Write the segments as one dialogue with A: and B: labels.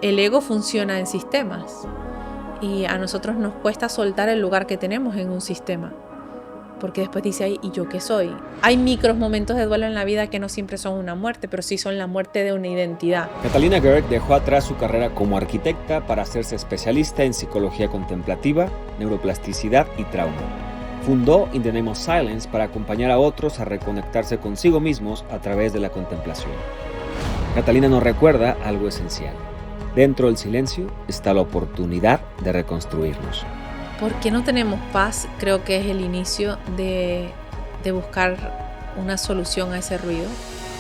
A: El ego funciona en sistemas y a nosotros nos cuesta soltar el lugar que tenemos en un sistema, porque después dice ahí, ¿y yo qué soy? Hay micros momentos de duelo en la vida que no siempre son una muerte, pero sí son la muerte de una identidad.
B: Catalina Gerg dejó atrás su carrera como arquitecta para hacerse especialista en psicología contemplativa, neuroplasticidad y trauma. Fundó In the Name of Silence para acompañar a otros a reconectarse consigo mismos a través de la contemplación. Catalina nos recuerda algo esencial. Dentro del silencio está la oportunidad de reconstruirnos.
A: ¿Por qué no tenemos paz? Creo que es el inicio de buscar una solución a ese ruido.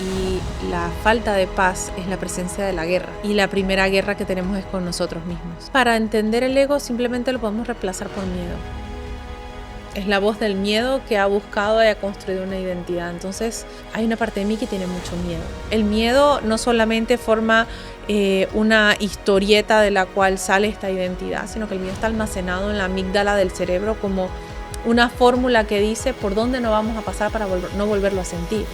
A: Y la falta de paz es la presencia de la guerra. Y la primera guerra que tenemos es con nosotros mismos. Para entender el ego simplemente lo podemos reemplazar por miedo. Es la voz del miedo que ha buscado y ha construido una identidad. Entonces hay una parte de mí que tiene mucho miedo. El miedo no solamente forma una historieta de la cual sale esta identidad, sino que el miedo está almacenado en la amígdala del cerebro como una fórmula que dice por dónde no vamos a pasar para no volverlo a sentir.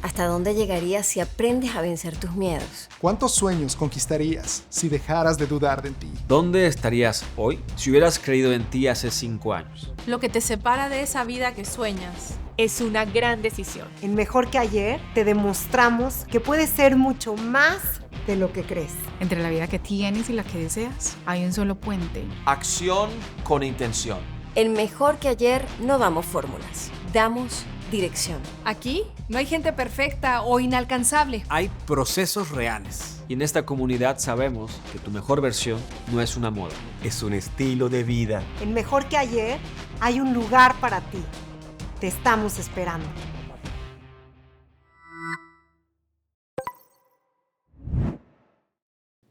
C: ¿Hasta dónde llegarías si aprendes a vencer tus miedos?
D: ¿Cuántos sueños conquistarías si dejaras de dudar de ti?
B: ¿Dónde estarías hoy si hubieras creído en ti hace 5 años?
A: Lo que te separa de esa vida que sueñas
E: es una gran decisión.
F: En Mejor que Ayer te demostramos que puedes ser mucho más de lo que crees.
G: Entre la vida que tienes y la que deseas, hay un solo puente.
H: Acción con intención.
C: En Mejor que Ayer no damos fórmulas, damos dirección.
E: Aquí no hay gente perfecta o inalcanzable.
H: Hay procesos reales.
B: Y en esta comunidad sabemos que tu mejor versión no es una moda.
H: Es un estilo de vida.
F: En Mejor que Ayer hay un lugar para ti. Te estamos esperando.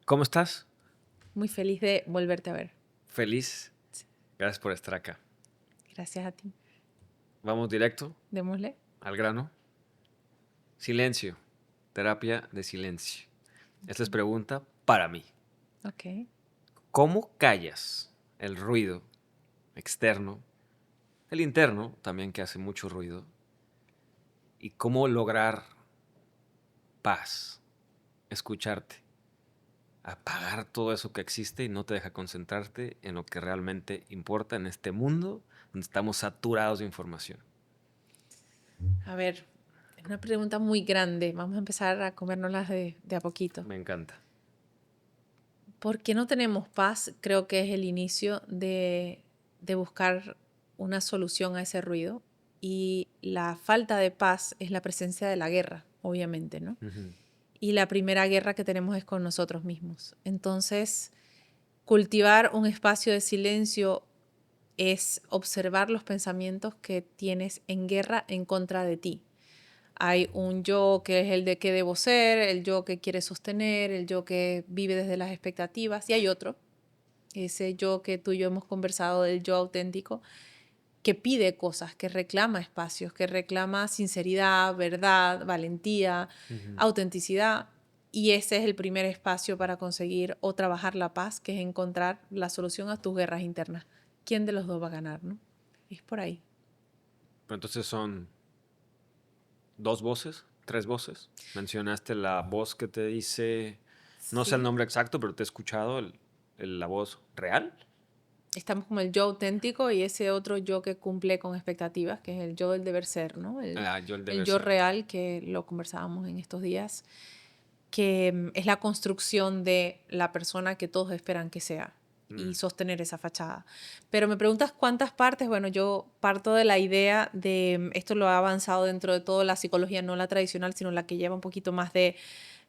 B: ¿Cómo estás?
A: Muy feliz de volverte a ver.
B: Feliz. Gracias por estar acá.
A: Gracias a ti.
B: Vamos directo
A: Démosle.
B: al grano. Silencio. Terapia de silencio. Esta es pregunta para mí.
A: Ok.
B: ¿Cómo callas el ruido externo, el interno también que hace mucho ruido? ¿Y cómo lograr paz? Escucharte. Apagar todo eso que existe y no te deja concentrarte en lo que realmente importa en este mundo donde estamos saturados de información.
A: A ver, es una pregunta muy grande. Vamos a empezar a comérnoslas de a poquito.
B: Me encanta.
A: ¿Por qué no tenemos paz? Creo que es el inicio de buscar una solución a ese ruido. Y la falta de paz es la presencia de la guerra, obviamente, ¿no?
B: Uh-huh.
A: Y la primera guerra que tenemos es con nosotros mismos. Entonces, cultivar un espacio de silencio es observar los pensamientos que tienes en guerra en contra de ti. Hay un yo que es el de qué debo ser, el yo que quiere sostener, el yo que vive desde las expectativas, y hay otro, ese yo que tú y yo hemos conversado, del yo auténtico, que pide cosas, que reclama espacios, que reclama sinceridad, verdad, valentía, autenticidad. Y ese es el primer espacio para conseguir o trabajar la paz, que es encontrar la solución a tus guerras internas. ¿Quién de los dos va a ganar, no? Es por ahí.
B: Pero entonces son 2 voces, 3 voces. Mencionaste la voz que te dice, no sé el nombre exacto, pero te he escuchado la voz real.
A: Estamos como el yo auténtico y ese otro yo que cumple con expectativas, que es el yo del deber ser, ¿no? El yo real, que lo conversábamos en estos días, que es la construcción de la persona que todos esperan que sea y sostener esa fachada. Pero me preguntas cuántas partes. Bueno, yo parto de la idea de, esto lo ha avanzado dentro de toda la psicología, no la tradicional, sino la que lleva un poquito más de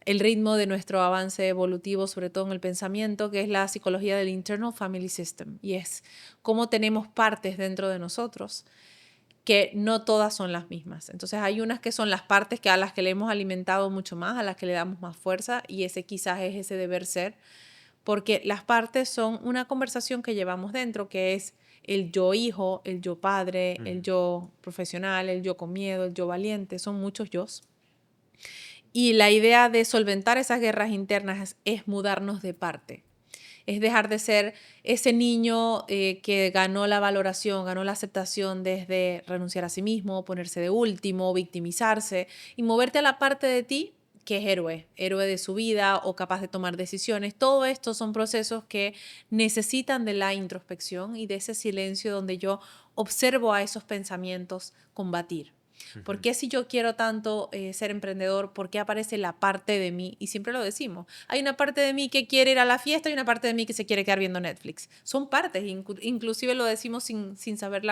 A: el ritmo de nuestro avance evolutivo, sobre todo en el pensamiento, que es la psicología del Internal Family System. Y es cómo tenemos partes dentro de nosotros que no todas son las mismas. Entonces hay unas que son las partes a las que le hemos alimentado mucho más, a las que le damos más fuerza, y ese quizás es ese deber ser, porque las partes son una conversación que llevamos dentro, que es el yo hijo, el yo padre, el yo profesional, el yo con miedo, el yo valiente, son muchos yos. Y la idea de solventar esas guerras internas es mudarnos de parte. Es dejar de ser ese niño que ganó la valoración, ganó la aceptación desde renunciar a sí mismo, ponerse de último, victimizarse, y moverte a la parte de ti que es héroe de su vida o capaz de tomar decisiones. Todo esto son procesos que necesitan de la introspección y de ese silencio donde yo observo a esos pensamientos combatir. ¿Por qué si yo quiero tanto ser emprendedor, por qué aparece la parte de mí? Y siempre lo decimos, hay una parte de mí que quiere ir a la fiesta y una parte de mí que se quiere quedar viendo Netflix. Son partes, inclusive lo decimos sin saber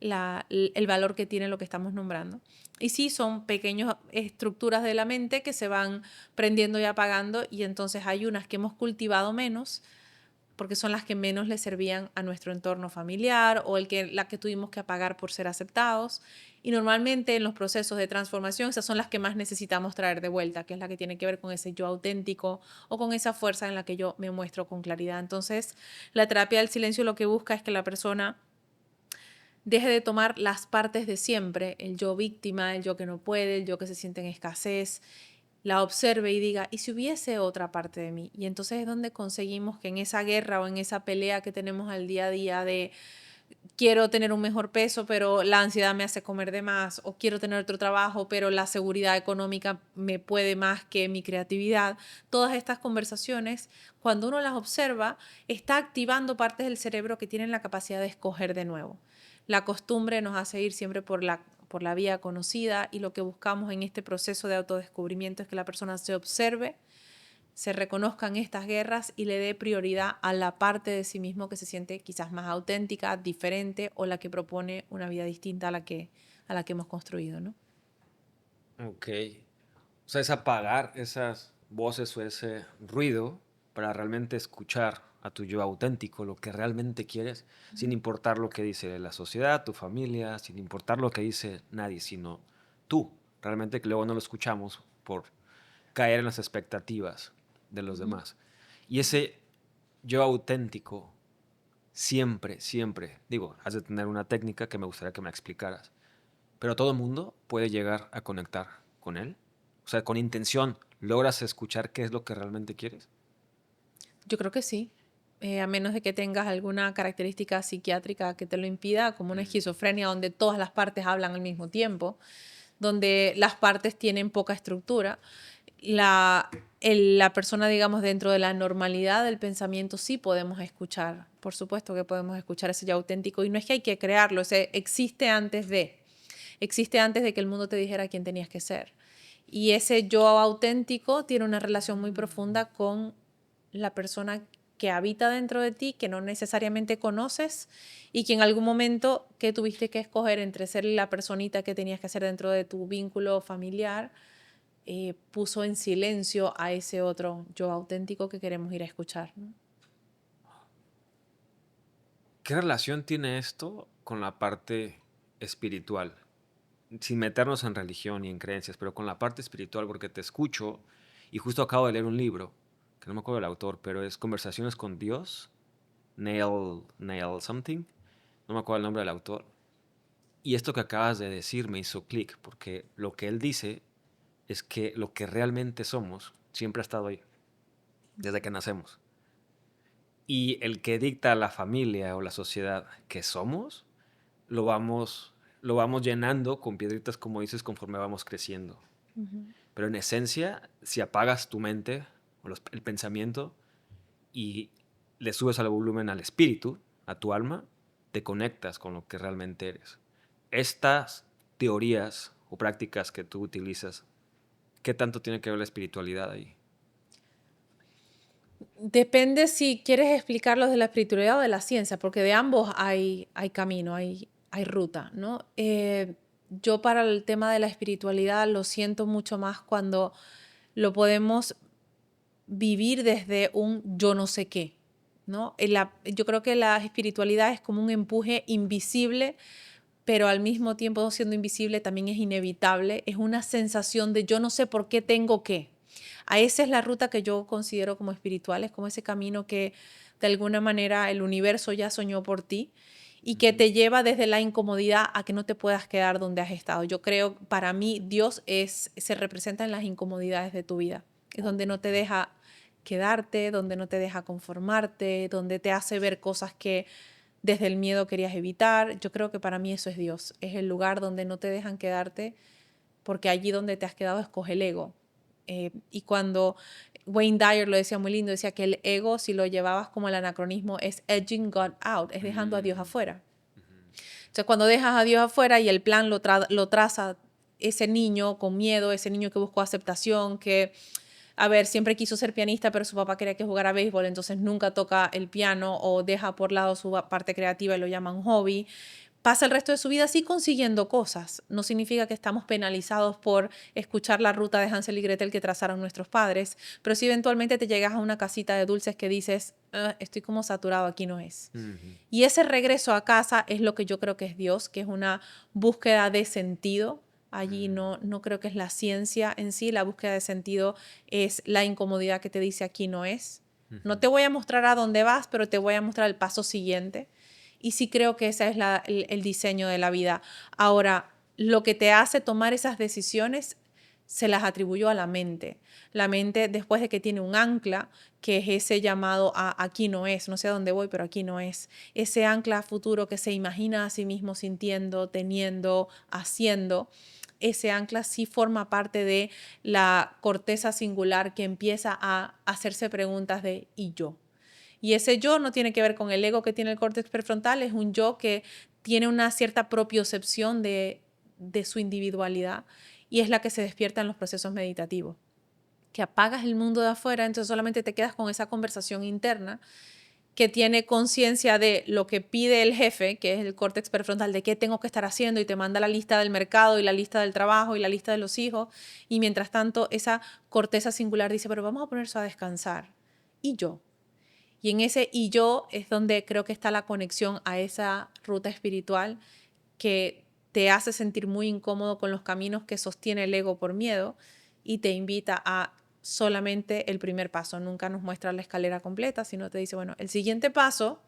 A: el valor que tiene lo que estamos nombrando. Y sí, son pequeñas estructuras de la mente que se van prendiendo y apagando, y entonces hay unas que hemos cultivado menos, porque son las que menos le servían a nuestro entorno familiar o la que tuvimos que apagar por ser aceptados. Y normalmente en los procesos de transformación esas son las que más necesitamos traer de vuelta, que es la que tiene que ver con ese yo auténtico o con esa fuerza en la que yo me muestro con claridad. Entonces, la terapia del silencio lo que busca es que la persona deje de tomar las partes de siempre, el yo víctima, el yo que no puede, el yo que se siente en escasez, la observe y diga, ¿y si hubiese otra parte de mí? Y entonces es donde conseguimos que en esa guerra o en esa pelea que tenemos al día a día de quiero tener un mejor peso, pero la ansiedad me hace comer de más, o quiero tener otro trabajo, pero la seguridad económica me puede más que mi creatividad. Todas estas conversaciones, cuando uno las observa, está activando partes del cerebro que tienen la capacidad de escoger de nuevo. La costumbre nos hace ir siempre por la vía conocida, y lo que buscamos en este proceso de autodescubrimiento es que la persona se observe, se reconozcan estas guerras y le dé prioridad a la parte de sí mismo que se siente quizás más auténtica, diferente, o la que propone una vida distinta a la que hemos construido, ¿no?
B: Ok. O sea, es apagar esas voces o ese ruido para realmente escuchar a tu yo auténtico, lo que realmente quieres, sin importar lo que dice la sociedad, tu familia, sin importar lo que dice nadie, sino tú. Realmente, que luego no lo escuchamos por caer en las expectativas de los demás. Y ese yo auténtico siempre, digo, has de tener una técnica que me gustaría que me explicaras, pero todo el mundo puede llegar a conectar con él. O sea, con intención, ¿logras escuchar qué es lo que realmente quieres?
A: Yo creo que sí. A menos de que tengas alguna característica psiquiátrica que te lo impida, como una esquizofrenia donde todas las partes hablan al mismo tiempo, donde las partes tienen poca estructura. La persona, digamos, dentro de la normalidad del pensamiento sí podemos escuchar. Por supuesto que podemos escuchar ese yo auténtico, y no es que hay que crearlo, existe antes de que el mundo te dijera quién tenías que ser. Y ese yo auténtico tiene una relación muy profunda con la persona que habita dentro de ti, que no necesariamente conoces, y que en algún momento que tuviste que escoger entre ser la personita que tenías que ser dentro de tu vínculo familiar, puso en silencio a ese otro yo auténtico que queremos ir a escuchar, ¿no?
B: ¿Qué relación tiene esto con la parte espiritual? Sin meternos en religión y en creencias, pero con la parte espiritual, porque te escucho y justo acabo de leer un libro, que no me acuerdo del autor, pero es Conversaciones con Dios, Neil something, no me acuerdo el nombre del autor. Y esto que acabas de decir me hizo clic, porque lo que él dice es que lo que realmente somos siempre ha estado ahí, desde que nacemos. Y el que dicta la familia o la sociedad que somos, lo vamos llenando con piedritas, como dices, conforme vamos creciendo. Pero en esencia, si apagas tu mente o el pensamiento y le subes al volumen al espíritu, a tu alma, te conectas con lo que realmente eres. Estas teorías o prácticas que tú utilizas, ¿qué tanto tiene que ver la espiritualidad ahí?
A: Depende si quieres explicarlo de la espiritualidad o de la ciencia, porque de ambos hay camino, hay ruta, ¿no? Yo para el tema de la espiritualidad lo siento mucho más cuando lo podemos vivir desde un yo no sé qué, ¿no? Yo creo que la espiritualidad es como un empuje invisible, pero al mismo tiempo siendo invisible también es inevitable. Es una sensación de yo no sé por qué tengo que. A esa es la ruta que yo considero como espiritual, es como ese camino que de alguna manera el universo ya soñó por ti y que te lleva desde la incomodidad a que no te puedas quedar donde has estado. Yo creo, para mí, Dios se representa en las incomodidades de tu vida. Es donde no te deja quedarte, donde no te deja conformarte, donde te hace ver cosas que desde el miedo querías evitar. Yo creo que para mí eso es Dios. Es el lugar donde no te dejan quedarte, porque allí donde te has quedado escoge el ego. Y cuando Wayne Dyer lo decía muy lindo, decía que el ego, si lo llevabas como el anacronismo, es edging God out, es dejando a Dios afuera. Entonces, cuando dejas a Dios afuera y el plan lo traza ese niño con miedo, ese niño que buscó aceptación, que, a ver, siempre quiso ser pianista, pero su papá quería que jugara béisbol, entonces nunca toca el piano o deja por lado su parte creativa y lo llaman hobby. Pasa el resto de su vida así consiguiendo cosas. No significa que estamos penalizados por escuchar la ruta de Hansel y Gretel que trazaron nuestros padres, pero si eventualmente te llegas a una casita de dulces que dices, estoy como saturado, aquí no es. Y ese regreso a casa es lo que yo creo que es Dios, que es una búsqueda de sentido. Allí no creo que es la ciencia en sí, la búsqueda de sentido es la incomodidad que te dice aquí no es. No te voy a mostrar a dónde vas, pero te voy a mostrar el paso siguiente. Y sí creo que ese es el diseño de la vida. Ahora, lo que te hace tomar esas decisiones se las atribuyó a la mente. La mente, después de que tiene un ancla, que es ese llamado a aquí no es, no sé a dónde voy, pero aquí no es. Ese ancla a futuro que se imagina a sí mismo sintiendo, teniendo, haciendo. Ese ancla sí forma parte de la corteza singular que empieza a hacerse preguntas de ¿y yo? Y ese yo no tiene que ver con el ego que tiene el córtex prefrontal, es un yo que tiene una cierta propiocepción de su individualidad y es la que se despierta en los procesos meditativos. Que apagas el mundo de afuera, entonces solamente te quedas con esa conversación interna que tiene conciencia de lo que pide el jefe, que es el córtex prefrontal, de qué tengo que estar haciendo y te manda la lista del mercado y la lista del trabajo y la lista de los hijos. Y mientras tanto, esa corteza singular dice, pero vamos a poner eso a descansar. ¿Y yo? Y en ese y yo es donde creo que está la conexión a esa ruta espiritual que te hace sentir muy incómodo con los caminos que sostiene el ego por miedo y te invita a solamente el primer paso. Nunca nos muestra la escalera completa, sino te dice, bueno, el siguiente paso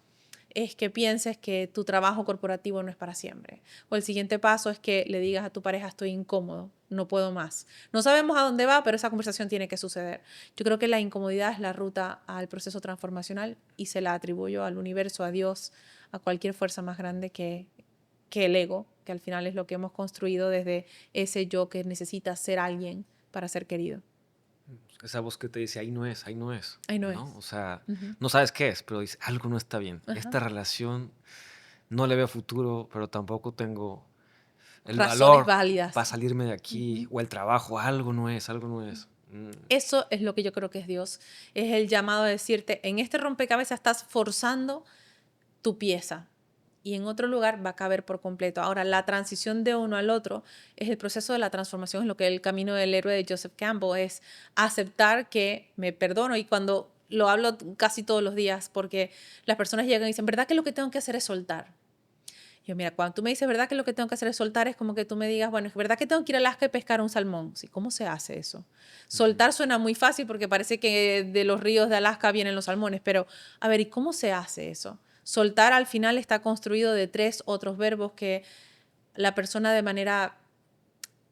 A: es que pienses que tu trabajo corporativo no es para siempre. O el siguiente paso es que le digas a tu pareja, estoy incómodo, no puedo más. No sabemos a dónde va, pero esa conversación tiene que suceder. Yo creo que la incomodidad es la ruta al proceso transformacional y se la atribuyo al universo, a Dios, a cualquier fuerza más grande que el ego, que al final es lo que hemos construido desde ese yo que necesita ser alguien para ser querido.
B: Esa voz que te dice, ahí no es, ahí no es.
A: Ahí no
B: ¿no?
A: es.
B: O sea, no sabes qué es, pero dices, algo no está bien. Esta relación no le veo futuro, pero tampoco tengo el
A: Razones
B: valor
A: válidas
B: para salirme de aquí. O el trabajo, algo no es, algo no es.
A: Eso es lo que yo creo que es Dios. Es el llamado a decirte, en este rompecabezas estás forzando tu pieza y en otro lugar va a caber por completo. Ahora, la transición de uno al otro es el proceso de la transformación, es lo que el camino del héroe de Joseph Campbell es aceptar que me perdono. Y cuando lo hablo casi todos los días, porque las personas llegan y dicen, ¿verdad que lo que tengo que hacer es soltar? Yo, mira, cuando tú me dices, ¿verdad que lo que tengo que hacer es soltar? Es como que tú me digas, bueno, ¿es verdad que tengo que ir a Alaska y pescar un salmón? Sí, ¿cómo se hace eso? Soltar suena muy fácil porque parece que de los ríos de Alaska vienen los salmones, pero a ver, ¿y cómo se hace eso? Soltar al final está construido de 3 otros verbos que la persona de manera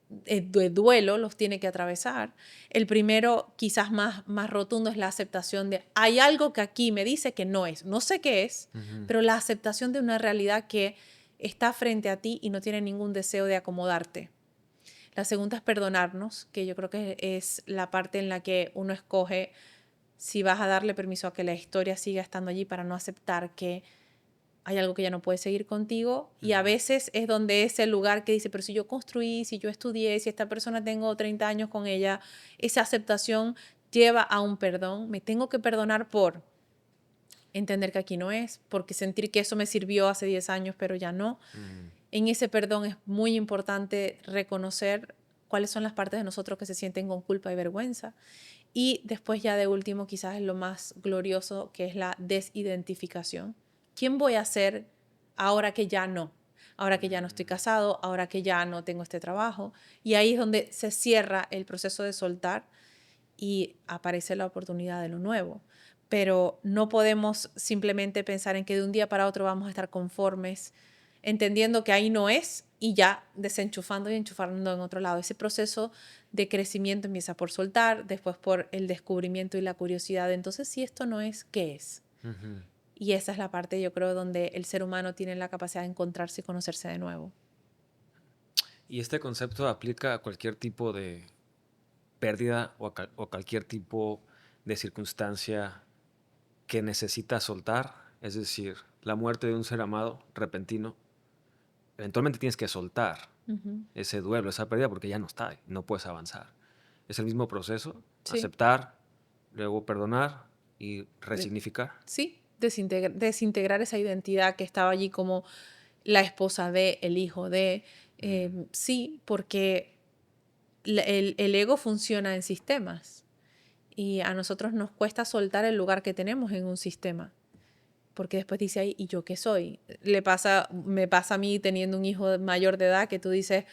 A: de duelo los tiene que atravesar. El primero, quizás más rotundo, es la aceptación de hay algo que aquí me dice que no es. No sé qué es, pero la aceptación de una realidad que está frente a ti y no tiene ningún deseo de acomodarte. La segunda es perdonarnos, que yo creo que es la parte en la que uno escoge si vas a darle permiso a que la historia siga estando allí para no aceptar que hay algo que ya no puede seguir contigo. Y a veces es donde es el lugar que dice, pero si yo construí, si yo estudié, si esta persona tengo 30 años con ella, esa aceptación lleva a un perdón. Me tengo que perdonar por entender que aquí no es, porque sentir que eso me sirvió hace 10 años, pero ya no. En ese perdón es muy importante reconocer cuáles son las partes de nosotros que se sienten con culpa y vergüenza. Y después ya de último, quizás es lo más glorioso, que es la desidentificación. ¿Quién voy a ser ahora que ya no? Ahora que ya no estoy casado, ahora que ya no tengo este trabajo. Y ahí es donde se cierra el proceso de soltar y aparece la oportunidad de lo nuevo. Pero no podemos simplemente pensar en que de un día para otro vamos a estar conformes, entendiendo que ahí no es y ya desenchufando y enchufando en otro lado. Ese proceso de crecimiento empieza por soltar, después por el descubrimiento y la curiosidad. Entonces, si esto no es, ¿qué es? Y esa es la parte, yo creo, donde el ser humano tiene la capacidad de encontrarse y conocerse de nuevo.
B: Y este concepto aplica a cualquier tipo de pérdida o cualquier tipo de circunstancia que necesitas soltar, es decir, la muerte de un ser amado repentino, eventualmente tienes que soltar ese duelo, esa pérdida, porque ya no está, no puedes avanzar. Es el mismo proceso,
A: Sí.
B: aceptar, luego perdonar y resignificar.
A: Sí, desintegrar esa identidad que estaba allí como la esposa de, el hijo de. Sí, porque el ego funciona en sistemas y a nosotros nos cuesta soltar el lugar que tenemos en un sistema. Porque después dice ahí, ¿y yo qué soy? Me pasa a mí teniendo un hijo mayor de edad que tú dices,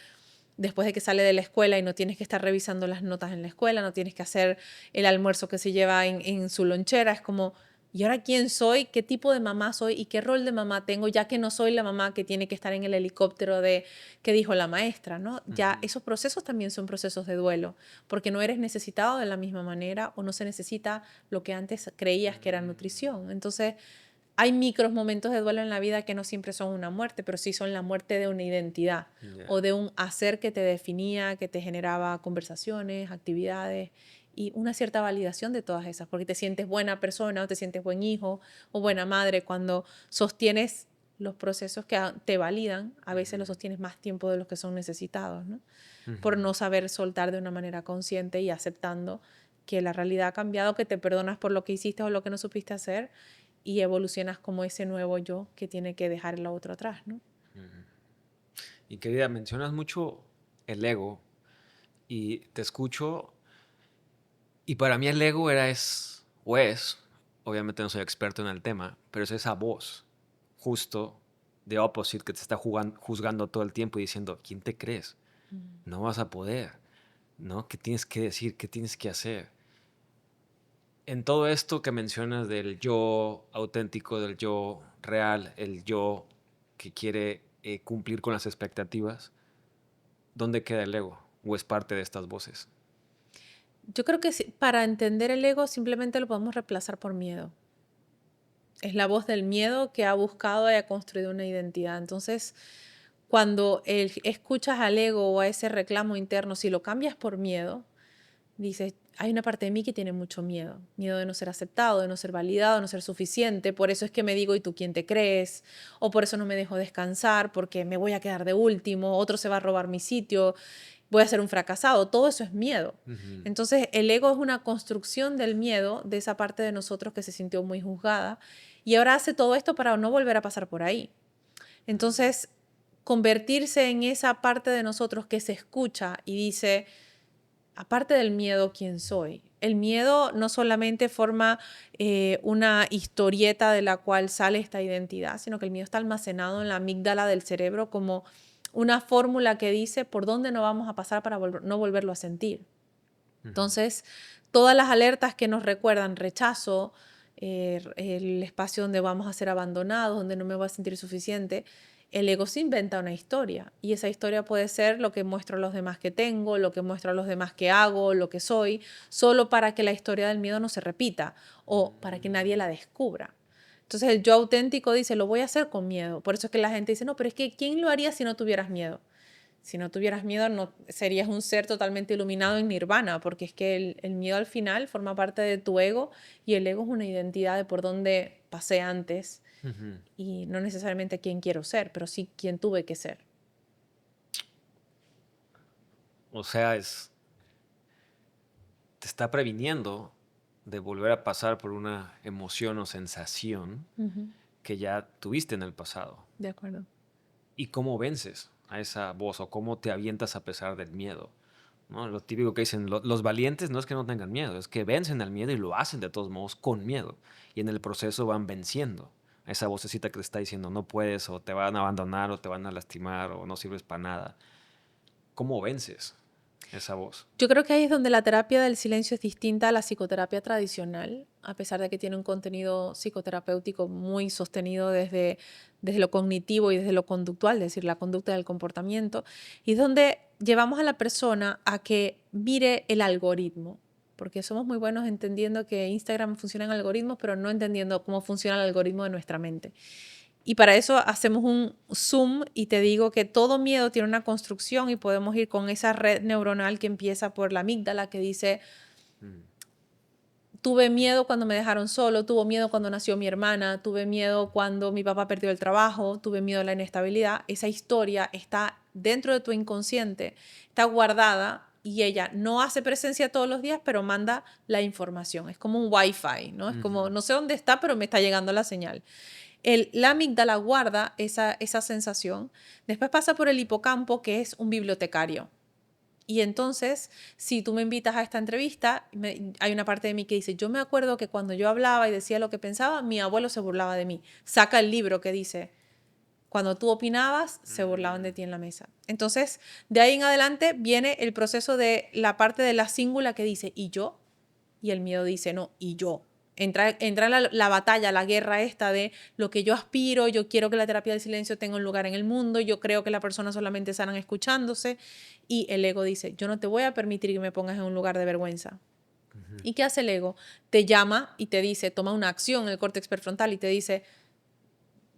A: después de que sale de la escuela y no tienes que estar revisando las notas en la escuela, no tienes que hacer el almuerzo que se lleva en su lonchera, es como, ¿y ahora quién soy? ¿Qué tipo de mamá soy? ¿Y qué rol de mamá tengo? Ya que no soy la mamá que tiene que estar en el helicóptero que dijo la maestra, ¿no? Ya esos procesos también son procesos de duelo, porque no eres necesitado de la misma manera o no se necesita lo que antes creías que era nutrición. Entonces, hay micros momentos de duelo en la vida que no siempre son una muerte, pero sí son la muerte de una identidad o de un hacer que te definía, que te generaba conversaciones, actividades y una cierta validación de todas esas, porque te sientes buena persona o te sientes buen hijo o buena madre cuando sostienes los procesos que te validan. A veces los sostienes más tiempo de los que son necesitados, ¿no? Por no saber soltar de una manera consciente y aceptando que la realidad ha cambiado, que te perdonas por lo que hiciste o lo que no supiste hacer y evolucionas como ese nuevo yo que tiene que dejar el otro atrás, ¿no?
B: Y querida, mencionas mucho el ego y te escucho y para mí el ego es, obviamente no soy experto en el tema, pero es esa voz justo de opposite que te está juzgando todo el tiempo y diciendo, ¿quién te crees? No vas a poder, ¿no? ¿Qué tienes que decir? ¿Qué tienes que hacer? En todo esto que mencionas del yo auténtico, del yo real, el yo que quiere cumplir con las expectativas, ¿dónde queda el ego? ¿O es parte de estas voces?
A: Yo creo que para entender el ego simplemente lo podemos reemplazar por miedo. Es la voz del miedo que ha buscado y ha construido una identidad. Entonces, cuando escuchas al ego o a ese reclamo interno, si lo cambias por miedo, dices, hay una parte de mí que tiene mucho miedo. Miedo de no ser aceptado, de no ser validado, de no ser suficiente. Por eso es que me digo, ¿y tú quién te crees? O por eso no me dejo descansar, porque me voy a quedar de último, otro se va a robar mi sitio, voy a ser un fracasado. Todo eso es miedo. Entonces, el ego es una construcción del miedo, de esa parte de nosotros que se sintió muy juzgada. Y ahora hace todo esto para no volver a pasar por ahí. Entonces, convertirse en esa parte de nosotros que se escucha y dice, aparte del miedo, ¿quién soy? El miedo no solamente forma una historieta de la cual sale esta identidad, sino que el miedo está almacenado en la amígdala del cerebro como una fórmula que dice por dónde no vamos a pasar para no volverlo a sentir. Entonces, todas las alertas que nos recuerdan rechazo, el espacio donde vamos a ser abandonados, donde no me voy a sentir suficiente, el ego se inventa una historia y esa historia puede ser lo que muestro a los demás que tengo, lo que muestro a los demás que hago, lo que soy, solo para que la historia del miedo no se repita o para que nadie la descubra. Entonces el yo auténtico dice, lo voy a hacer con miedo. Por eso es que la gente dice, no, pero es que ¿quién lo haría si no tuvieras miedo? Si no tuvieras miedo, no serías un ser totalmente iluminado en nirvana, porque es que el miedo al final forma parte de tu ego y el ego es una identidad de por dónde pasé antes y no necesariamente quién quiero ser, pero sí quién tuve que ser.
B: O sea, te está previniendo de volver a pasar por una emoción o sensación que ya tuviste en el pasado.
A: De acuerdo.
B: ¿Y cómo vences a esa voz o cómo te avientas a pesar del miedo? ¿No? Lo típico que dicen, los valientes no es que no tengan miedo, es que vencen al miedo y lo hacen de todos modos con miedo. Y en el proceso van venciendo a esa vocecita que te está diciendo no puedes o te van a abandonar o te van a lastimar o no sirves para nada. ¿Cómo vences esa voz?
A: Yo creo que ahí es donde la terapia del silencio es distinta a la psicoterapia tradicional, a pesar de que tiene un contenido psicoterapéutico muy sostenido desde lo cognitivo y desde lo conductual, es decir, la conducta del comportamiento, y es donde llevamos a la persona a que mire el algoritmo, porque somos muy buenos entendiendo que Instagram funciona en algoritmos, pero no entendiendo cómo funciona el algoritmo de nuestra mente. Y para eso hacemos un zoom y te digo que todo miedo tiene una construcción y podemos ir con esa red neuronal que empieza por la amígdala que dice, tuve miedo cuando me dejaron solo, tuve miedo cuando nació mi hermana, tuve miedo cuando mi papá perdió el trabajo, tuve miedo a la inestabilidad. Esa historia está dentro de tu inconsciente, está guardada y ella no hace presencia todos los días, pero manda la información. Es como un wifi, ¿no? Es como, no sé dónde está, pero me está llegando la señal. La amígdala guarda esa sensación. Después pasa por el hipocampo, que es un bibliotecario. Y entonces, si tú me invitas a esta entrevista, hay una parte de mí que dice, yo me acuerdo que cuando yo hablaba y decía lo que pensaba, mi abuelo se burlaba de mí. Saca el libro que dice, cuando tú opinabas, se burlaban de ti en la mesa. Entonces, de ahí en adelante viene el proceso de la parte de la síngula que dice, ¿y yo? Y el miedo dice, no, ¿y yo? Entra la batalla, la guerra esta de lo que yo aspiro, yo quiero que la terapia del silencio tenga un lugar en el mundo, yo creo que la persona solamente sana escuchándose, y el ego dice, yo no te voy a permitir que me pongas en un lugar de vergüenza. ¿Y qué hace el ego? Te llama y te dice, toma una acción en el córtex prefrontal y te dice,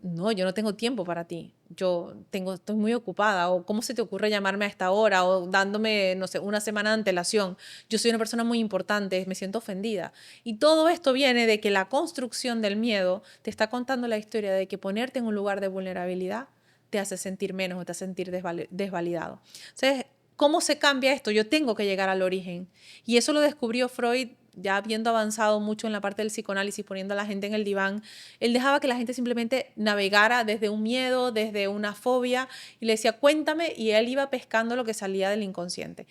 A: no, yo no tengo tiempo para ti, estoy muy ocupada, o ¿cómo se te ocurre llamarme a esta hora? O dándome, no sé, una semana de antelación. Yo soy una persona muy importante, me siento ofendida. Y todo esto viene de que la construcción del miedo te está contando la historia de que ponerte en un lugar de vulnerabilidad te hace sentir menos o te hace sentir desvalidado. Entonces, ¿cómo se cambia esto? Yo tengo que llegar al origen. Y eso lo descubrió Freud ya habiendo avanzado mucho en la parte del psicoanálisis, poniendo a la gente en el diván. Él dejaba que la gente simplemente navegara desde un miedo, desde una fobia, y le decía, cuéntame, y él iba pescando lo que salía del inconsciente.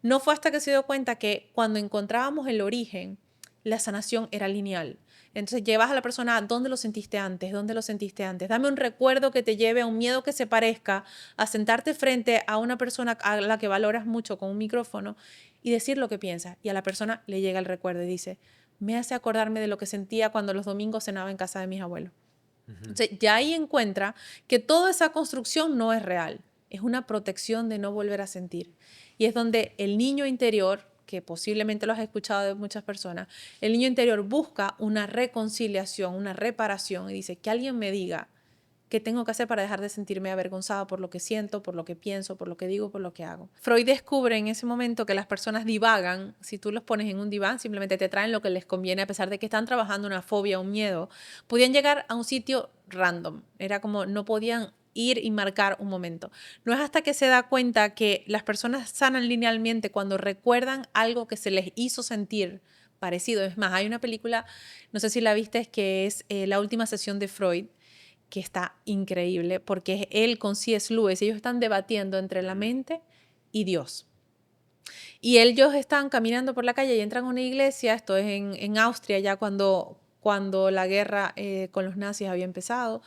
A: No fue hasta que se dio cuenta que cuando encontrábamos el origen, la sanación era lineal. Entonces llevas a la persona a dónde lo sentiste antes, dónde lo sentiste antes. Dame un recuerdo que te lleve a un miedo que se parezca, a sentarte frente a una persona a la que valoras mucho con un micrófono y decir lo que piensas. Y a la persona le llega el recuerdo y dice, me hace acordarme de lo que sentía cuando los domingos cenaba en casa de mis abuelos. Entonces ya ahí encuentra que toda esa construcción no es real, es una protección de no volver a sentir. Y es donde el niño interior, que posiblemente lo has escuchado de muchas personas, el niño interior busca una reconciliación, una reparación y dice, que alguien me diga qué tengo que hacer para dejar de sentirme avergonzada por lo que siento, por lo que pienso, por lo que digo, por lo que hago. Freud descubre en ese momento que las personas divagan. Si tú los pones en un diván, simplemente te traen lo que les conviene a pesar de que están trabajando una fobia, un miedo. Podían llegar a un sitio random. Era como no podían ir y marcar un momento. No es hasta que se da cuenta que las personas sanan linealmente cuando recuerdan algo que se les hizo sentir parecido. Es más, hay una película, no sé si la viste, que es La última sesión de Freud, que está increíble porque es él con C.S. Lewis. Ellos están debatiendo entre la mente y Dios. Y ellos están caminando por la calle y entran a una iglesia. Esto es en Austria, ya cuando la guerra con los nazis había empezado.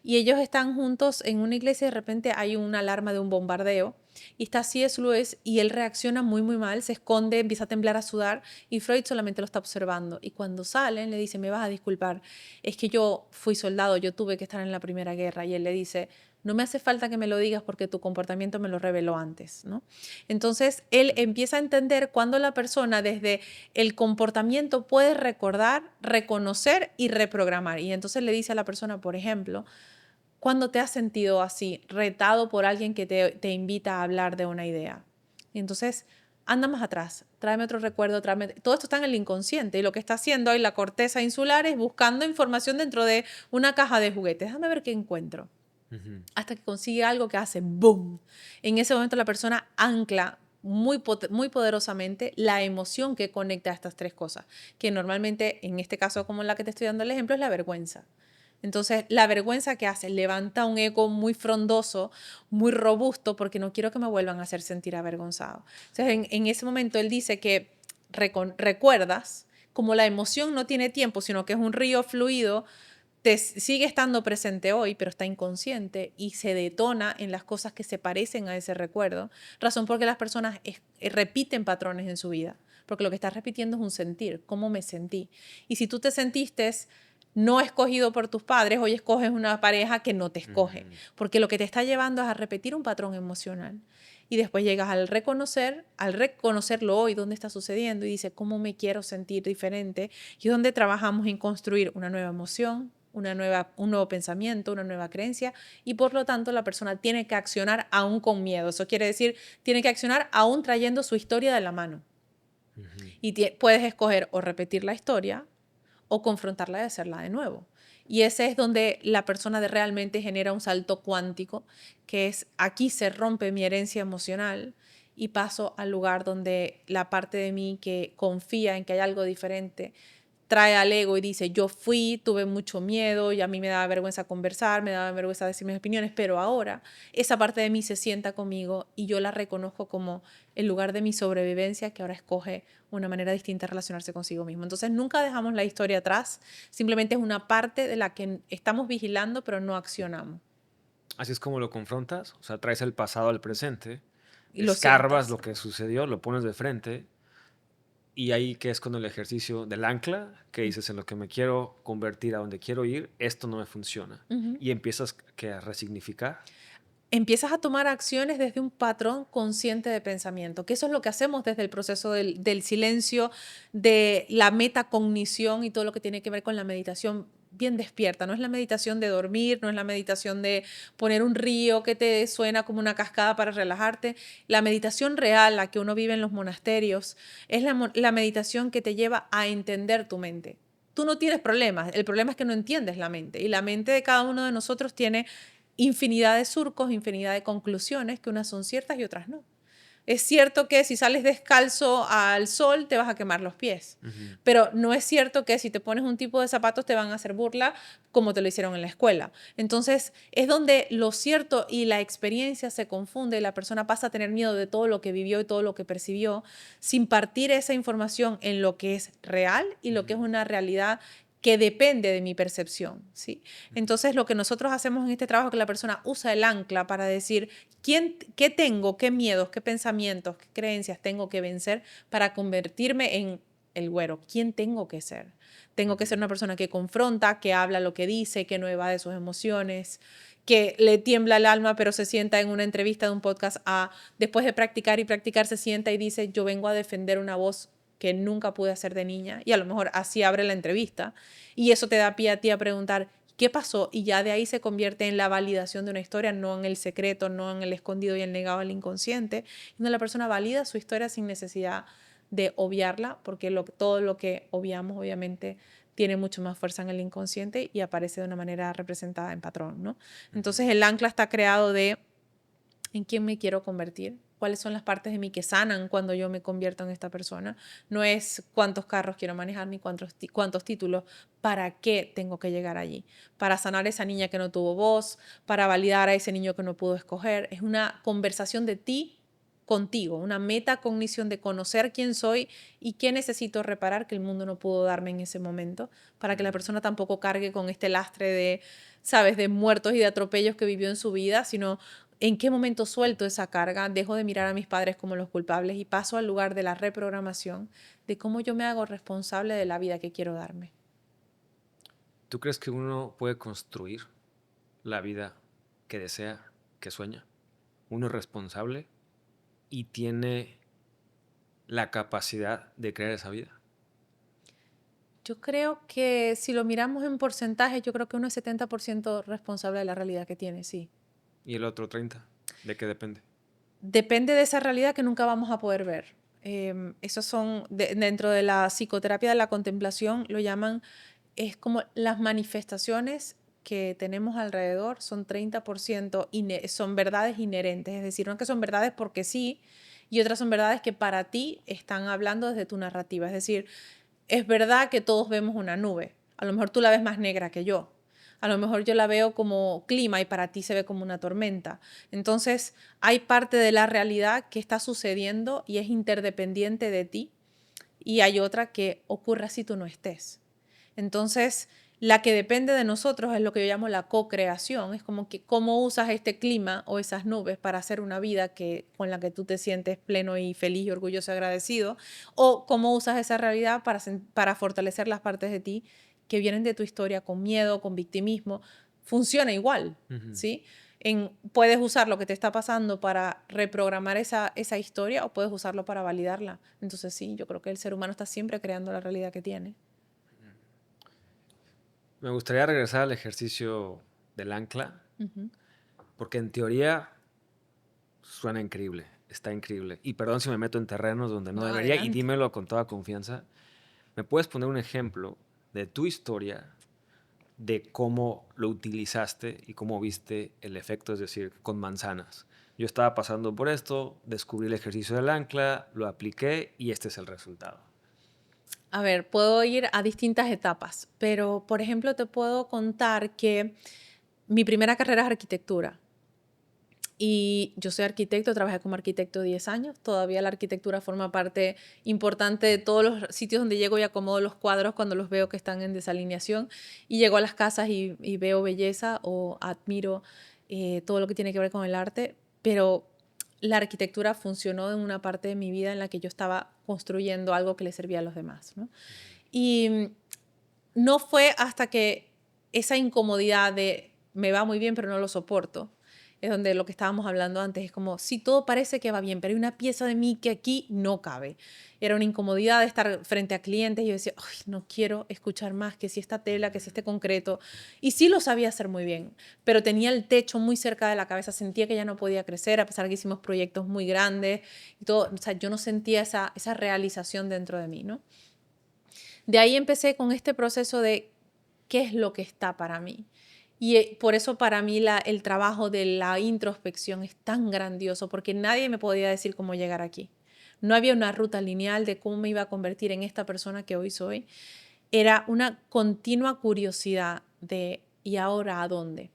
A: Y ellos están juntos en una iglesia y de repente hay una alarma de un bombardeo. Y está C.S. Lewis y él reacciona muy, muy mal, se esconde, empieza a temblar, a sudar y Freud solamente lo está observando. Y cuando salen le dice, me vas a disculpar, es que yo fui soldado, yo tuve que estar en la Primera Guerra. Y él le dice, no me hace falta que me lo digas porque tu comportamiento me lo reveló antes, ¿no? Entonces él empieza a entender cuando la persona desde el comportamiento puede recordar, reconocer y reprogramar. Y entonces le dice a la persona, por ejemplo, ¿cuándo te has sentido así, retado por alguien que te invita a hablar de una idea? Y entonces, anda más atrás, tráeme otro recuerdo, todo esto está en el inconsciente y lo que está haciendo hoy la corteza insular es buscando información dentro de una caja de juguetes. Déjame ver qué encuentro. Hasta que consigue algo que hace ¡boom! En ese momento la persona ancla muy poderosamente la emoción que conecta a estas tres cosas, que normalmente, en este caso como la que te estoy dando el ejemplo, es la vergüenza. Entonces, la vergüenza que hace levanta un ego muy frondoso, muy robusto, porque no quiero que me vuelvan a hacer sentir avergonzado. Entonces, en ese momento él dice que recuerdas, como la emoción no tiene tiempo, sino que es un río fluido, te sigue estando presente hoy, pero está inconsciente y se detona en las cosas que se parecen a ese recuerdo, razón porque las personas repiten patrones en su vida, porque lo que estás repitiendo es un sentir, cómo me sentí. Y si tú te sentiste no escogido por tus padres, hoy escoges una pareja que no te escoge, porque lo que te está llevando es a repetir un patrón emocional. Y después llegas al reconocerlo hoy, dónde está sucediendo, y dices, ¿cómo me quiero sentir diferente? Y es donde trabajamos en construir una nueva emoción, un nuevo pensamiento, una nueva creencia, y por lo tanto la persona tiene que accionar aún con miedo. Eso quiere decir, tiene que accionar aún trayendo su historia de la mano. Y puedes escoger o repetir la historia o confrontarla y hacerla de nuevo. Y ese es donde la persona realmente genera un salto cuántico, que es aquí se rompe mi herencia emocional y paso al lugar donde la parte de mí que confía en que hay algo diferente trae al ego y dice, yo tuve mucho miedo y a mí me daba vergüenza conversar, me daba vergüenza decir mis opiniones, pero ahora esa parte de mí se sienta conmigo y yo la reconozco como el lugar de mi sobrevivencia, que ahora escoge una manera distinta de relacionarse consigo mismo. Entonces nunca dejamos la historia atrás, simplemente es una parte de la que estamos vigilando pero no accionamos.
B: Así es como lo confrontas, o sea, traes el pasado al presente,
A: Y
B: escarbas lo que sucedió, lo pones de frente. Y ahí que es con el ejercicio del ancla, que dices en lo que me quiero convertir, a donde quiero ir, esto no me funciona. Y empiezas a resignificar.
A: Empiezas a tomar acciones desde un patrón consciente de pensamiento, que eso es lo que hacemos desde el proceso del silencio, de la metacognición y todo lo que tiene que ver con la meditación bien despierta. No es la meditación de dormir, no es la meditación de poner un río que te suena como una cascada para relajarte. La meditación real, la que uno vive en los monasterios, es la meditación que te lleva a entender tu mente. Tú no tienes problemas, el problema es que no entiendes la mente, y la mente de cada uno de nosotros tiene infinidad de surcos, infinidad de conclusiones, que unas son ciertas y otras no. Es cierto que si sales descalzo al sol te vas a quemar los pies, pero no es cierto que si te pones un tipo de zapatos te van a hacer burla como te lo hicieron en la escuela. Entonces es donde lo cierto y la experiencia se confunde y la persona pasa a tener miedo de todo lo que vivió y todo lo que percibió, sin partir esa información en lo que es real y lo que es una realidad que depende de mi percepción, ¿sí? Entonces, lo que nosotros hacemos en este trabajo es que la persona usa el ancla para decir qué tengo, qué miedos, qué pensamientos, qué creencias tengo que vencer para convertirme en el güero. ¿Quién tengo que ser? Tengo que ser una persona que confronta, que habla lo que dice, que no evade sus emociones, que le tiembla el alma, pero se sienta en una entrevista de un podcast después de practicar y practicar, se sienta y dice, yo vengo a defender una voz que nunca pude hacer de niña, y a lo mejor así abre la entrevista, y eso te da pie a ti a preguntar, ¿qué pasó? Y ya de ahí se convierte en la validación de una historia, no en el secreto, no en el escondido y el negado al inconsciente, donde la persona valida su historia sin necesidad de obviarla, porque todo lo que obviamos obviamente tiene mucho más fuerza en el inconsciente y aparece de una manera representada en patrón, ¿no? Entonces el ancla está creado de ¿en quién me quiero convertir? ¿Cuáles son las partes de mí que sanan cuando yo me convierto en esta persona? No es cuántos carros quiero manejar ni cuántos títulos. ¿Para qué tengo que llegar allí? Para sanar a esa niña que no tuvo voz, para validar a ese niño que no pudo escoger. Es una conversación de ti contigo, una metacognición de conocer quién soy y qué necesito reparar que el mundo no pudo darme en ese momento, para que la persona tampoco cargue con este lastre de, ¿sabes?, de muertos y de atropellos que vivió en su vida, sino en qué momento suelto esa carga, dejo de mirar a mis padres como los culpables y paso al lugar de la reprogramación, de cómo yo me hago responsable de la vida que quiero darme.
B: ¿Tú crees que uno puede construir la vida que desea, que sueña? ¿Uno es responsable y tiene la capacidad de crear esa vida?
A: Yo creo que si lo miramos en porcentaje, yo creo que uno es 70% responsable de la realidad que tiene, sí.
B: ¿Y el otro 30%? ¿De qué depende?
A: Depende de esa realidad que nunca vamos a poder ver. Esos son, dentro de la psicoterapia de la contemplación, lo llaman, es como las manifestaciones que tenemos alrededor son 30%, son verdades inherentes, es decir, no es que son verdades porque sí, y otras son verdades que para ti están hablando desde tu narrativa. Es decir, es verdad que todos vemos una nube, a lo mejor tú la ves más negra que yo, a lo mejor yo la veo como clima y para ti se ve como una tormenta. Entonces, hay parte de la realidad que está sucediendo y es interdependiente de ti, y hay otra que ocurre si tú no estés. Entonces, la que depende de nosotros es lo que yo llamo la co-creación. Es como que cómo usas este clima o esas nubes para hacer una vida con la que tú te sientes pleno y feliz y orgulloso y agradecido, o cómo usas esa realidad para fortalecer las partes de ti que vienen de tu historia con miedo, con victimismo. Funciona igual, ¿sí? Puedes usar lo que te está pasando para reprogramar esa historia o puedes usarlo para validarla. Entonces sí, yo creo que el ser humano está siempre creando la realidad que tiene.
B: Me gustaría regresar al ejercicio del ancla, porque en teoría suena increíble, está increíble. Y perdón si me meto en terrenos donde no debería, adelante. Y dímelo con toda confianza. ¿Me puedes poner un ejemplo de tu historia, de cómo lo utilizaste y cómo viste el efecto, es decir, con manzanas? Yo estaba pasando por esto, descubrí el ejercicio del ancla, lo apliqué y este es el resultado.
A: A ver, puedo ir a distintas etapas, pero por ejemplo te puedo contar que mi primera carrera es arquitectura. Y yo soy arquitecto, trabajé como arquitecto 10 años. Todavía la arquitectura forma parte importante de todos los sitios donde llego y acomodo los cuadros cuando los veo que están en desalineación. Y llego a las casas y veo belleza o admiro todo lo que tiene que ver con el arte. Pero la arquitectura funcionó en una parte de mi vida en la que yo estaba construyendo algo que le servía a los demás, ¿no? Y no fue hasta que esa incomodidad de me va muy bien pero no lo soporto, es donde lo que estábamos hablando antes es como, sí, todo parece que va bien, pero hay una pieza de mí que aquí no cabe. Era una incomodidad de estar frente a clientes y yo decía, ay, no quiero escuchar más que si esta tela, que si este concreto. Y sí lo sabía hacer muy bien, pero tenía el techo muy cerca de la cabeza, sentía que ya no podía crecer, a pesar de que hicimos proyectos muy grandes y todo. O sea, yo no sentía esa realización dentro de mí, ¿no? De ahí empecé con este proceso de qué es lo que está para mí. Y por eso para mí el trabajo de la introspección es tan grandioso, porque nadie me podía decir cómo llegar aquí. No había una ruta lineal de cómo me iba a convertir en esta persona que hoy soy. Era una continua curiosidad de ¿y ahora a dónde?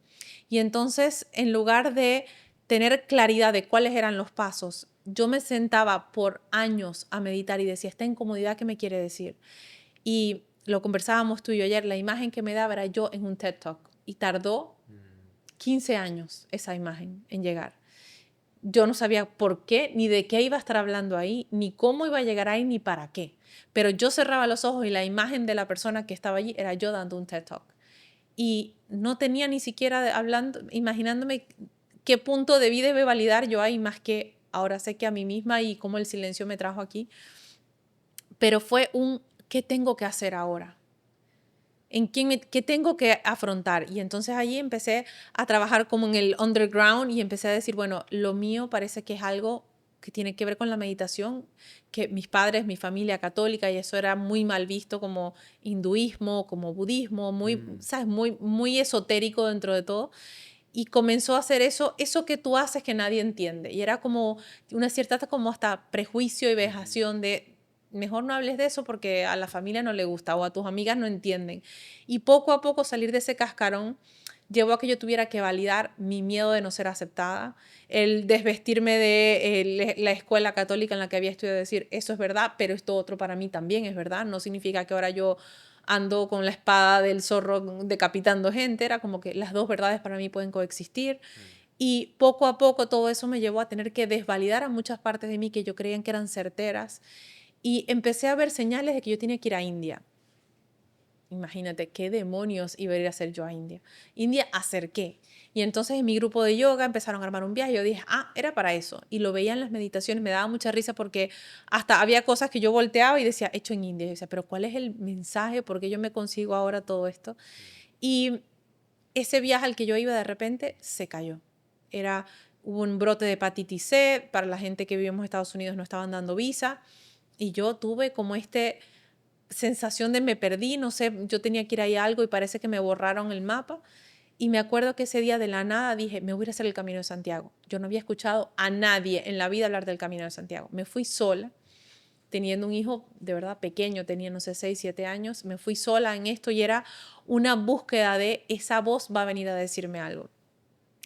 A: Y entonces, en lugar de tener claridad de cuáles eran los pasos, yo me sentaba por años a meditar y decía, esta incomodidad, ¿qué me quiere decir? Y lo conversábamos tú y yo ayer, la imagen que me daba era yo en un TED Talk. Y tardó 15 años esa imagen en llegar. Yo no sabía por qué, ni de qué iba a estar hablando ahí, ni cómo iba a llegar ahí, ni para qué. Pero yo cerraba los ojos y la imagen de la persona que estaba allí era yo dando un TED Talk. Y no tenía ni siquiera imaginándome qué punto debí de validar yo ahí, más que ahora sé que a mí misma y cómo el silencio me trajo aquí. Pero fue ¿qué tengo que hacer ahora? ¿Qué tengo que afrontar? Y entonces allí empecé a trabajar como en el underground y empecé a decir, bueno, lo mío parece que es algo que tiene que ver con la meditación, que mis padres, mi familia católica, y eso era muy mal visto como hinduismo, como budismo, ¿sabes? Muy esotérico dentro de todo. Y comenzó a hacer eso que tú haces que nadie entiende. Y era como una cierta como hasta prejuicio y vejación de mejor no hables de eso porque a la familia no le gusta o a tus amigas no entienden. Y poco a poco salir de ese cascarón llevó a que yo tuviera que validar mi miedo de no ser aceptada, el desvestirme de la escuela católica en la que había estudiado, decir, eso es verdad, pero esto otro para mí también es verdad. No significa que ahora yo ando con la espada del zorro decapitando gente, era como que las dos verdades para mí pueden coexistir. Y poco a poco todo eso me llevó a tener que desvalidar a muchas partes de mí que yo creía que eran certeras. Y empecé a ver señales de que yo tenía que ir a India. Imagínate, ¿qué demonios iba a ir a hacer yo a India? India, ¿a hacer qué? Y entonces en mi grupo de yoga empezaron a armar un viaje. Yo dije, era para eso. Y lo veía en las meditaciones, me daba mucha risa porque hasta había cosas que yo volteaba y decía, hecho en India. Y yo decía, pero ¿cuál es el mensaje? ¿Por qué yo me consigo ahora todo esto? Y ese viaje al que yo iba de repente se cayó. Hubo un brote de hepatitis C. Para la gente que vivimos en Estados Unidos no estaban dando visa. Y yo tuve como sensación de me perdí, no sé, yo tenía que ir ahí a algo y parece que me borraron el mapa. Y me acuerdo que ese día de la nada dije, me voy a hacer el Camino de Santiago. Yo no había escuchado a nadie en la vida hablar del Camino de Santiago. Me fui sola, teniendo un hijo de verdad pequeño, tenía, no sé, 6, 7 años. Me fui sola en esto y era una búsqueda de esa voz va a venir a decirme algo.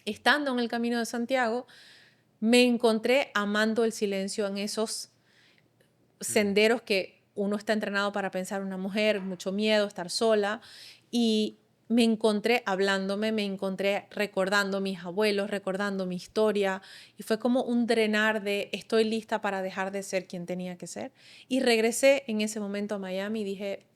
A: Estando en el Camino de Santiago, me encontré amando el silencio en esos senderos que uno está entrenado para pensar una mujer, mucho miedo, estar sola, y me encontré hablándome, me encontré recordando mis abuelos, recordando mi historia, y fue como un drenar de estoy lista para dejar de ser quien tenía que ser. Y regresé en ese momento a Miami y dije,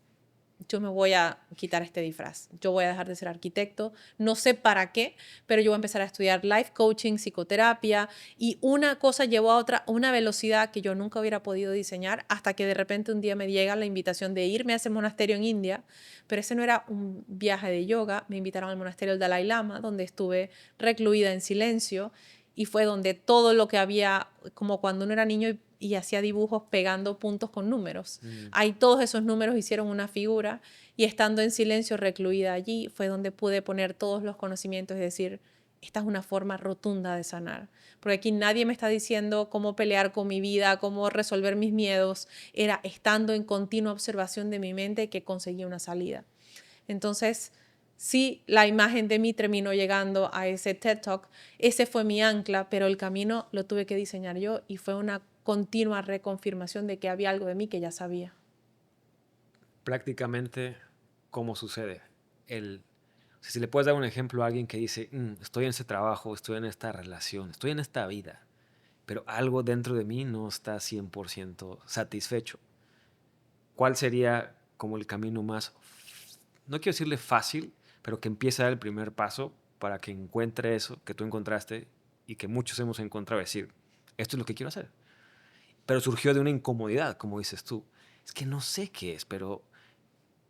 A: yo me voy a quitar este disfraz, yo voy a dejar de ser arquitecto, no sé para qué, pero yo voy a empezar a estudiar life coaching, psicoterapia, y una cosa llevó a otra a una velocidad que yo nunca hubiera podido diseñar, hasta que de repente un día me llega la invitación de irme a ese monasterio en India, pero ese no era un viaje de yoga, me invitaron al monasterio del Dalai Lama, donde estuve recluida en silencio, y fue donde todo lo que había, como cuando uno era niño y hacía dibujos pegando puntos con números. Ahí todos esos números hicieron una figura, y estando en silencio recluida allí fue donde pude poner todos los conocimientos y decir, esta es una forma rotunda de sanar. Porque aquí nadie me está diciendo cómo pelear con mi vida, cómo resolver mis miedos. Era estando en continua observación de mi mente que conseguí una salida. Entonces, sí, la imagen de mí terminó llegando a ese TED Talk. Ese fue mi ancla, pero el camino lo tuve que diseñar yo, y fue una continua reconfirmación de que había algo de mí que ya sabía.
B: Prácticamente, ¿cómo sucede? Si le puedes dar un ejemplo a alguien que dice, estoy en ese trabajo, estoy en esta relación, estoy en esta vida, pero algo dentro de mí no está 100% satisfecho. ¿Cuál sería como el camino más, no quiero decirle fácil, pero que empiece a dar el primer paso para que encuentre eso que tú encontraste y que muchos hemos encontrado? Decir, esto es lo que quiero hacer. Pero surgió de una incomodidad, como dices tú. Es que no sé qué es, pero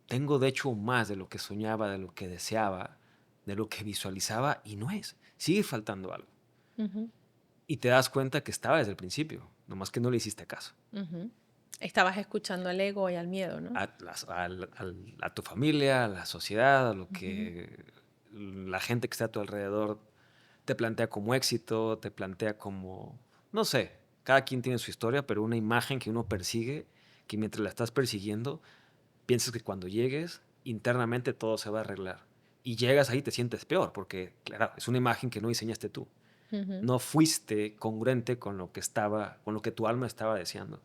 B: tengo de hecho más de lo que soñaba, de lo que deseaba, de lo que visualizaba, y no es. Sigue faltando algo. Y te das cuenta que estaba desde el principio, nomás que no le hiciste caso.
A: Estabas escuchando al ego y al miedo, ¿no?
B: A tu familia, a la sociedad, a lo que la gente que está a tu alrededor te plantea como éxito, te plantea como, no sé, cada quien tiene su historia, pero una imagen que uno persigue, que mientras la estás persiguiendo, piensas que cuando llegues, internamente todo se va a arreglar. Y llegas ahí y te sientes peor, porque, claro, es una imagen que no diseñaste tú. No fuiste congruente con lo que tu alma estaba deseando,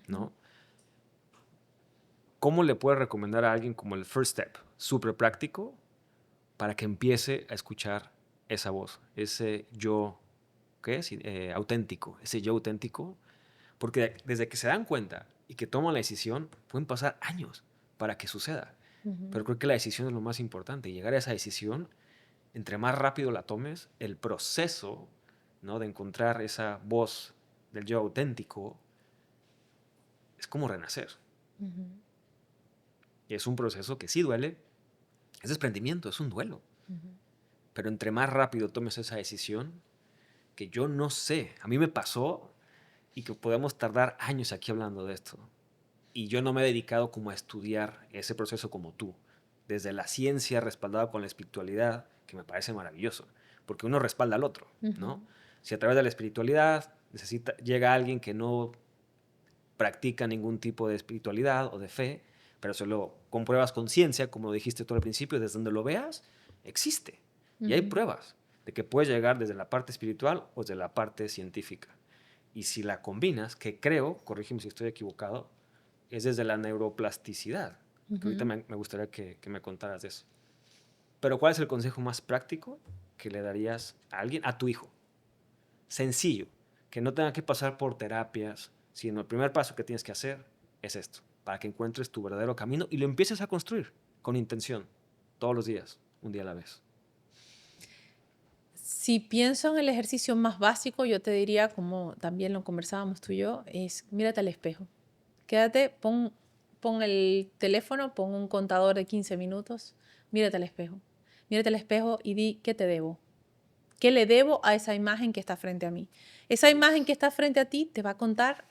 B: ¿no? ¿Cómo le puedes recomendar a alguien como el first step, súper práctico, para que empiece a escuchar esa voz, ese yo, ¿qué es? Auténtico, ese yo auténtico? Porque desde que se dan cuenta y que toman la decisión, pueden pasar años para que suceda. Pero creo que la decisión es lo más importante. Y llegar a esa decisión, entre más rápido la tomes, el proceso, ¿no?, de encontrar esa voz del yo auténtico es como renacer. Y es un proceso que sí duele, es desprendimiento, es un duelo. Pero entre más rápido tomes esa decisión, que yo no sé, a mí me pasó, y que podemos tardar años aquí hablando de esto. Y yo no me he dedicado como a estudiar ese proceso como tú, desde la ciencia respaldada con la espiritualidad, que me parece maravilloso, porque uno respalda al otro, ¿no? Si a través de la espiritualidad llega alguien que no practica ningún tipo de espiritualidad o de fe, pero se lo compruebas con ciencia, como lo dijiste tú al principio, desde donde lo veas, existe. Y hay pruebas de que puedes llegar desde la parte espiritual o desde la parte científica. Y si la combinas, que creo, corrígeme si estoy equivocado, es desde la neuroplasticidad. Que ahorita me gustaría que me contaras de eso. Pero ¿cuál es el consejo más práctico que le darías a alguien, a tu hijo? Sencillo, que no tenga que pasar por terapias, sino el primer paso que tienes que hacer es esto, para que encuentres tu verdadero camino y lo empieces a construir con intención, todos los días, un día a la vez.
A: Si pienso en el ejercicio más básico, yo te diría, como también lo conversábamos tú y yo, es mírate al espejo. Quédate, pon el teléfono, pon un contador de 15 minutos, mírate al espejo. Mírate al espejo y di, ¿qué te debo? ¿Qué le debo a esa imagen que está frente a mí? Esa imagen que está frente a ti te va a contar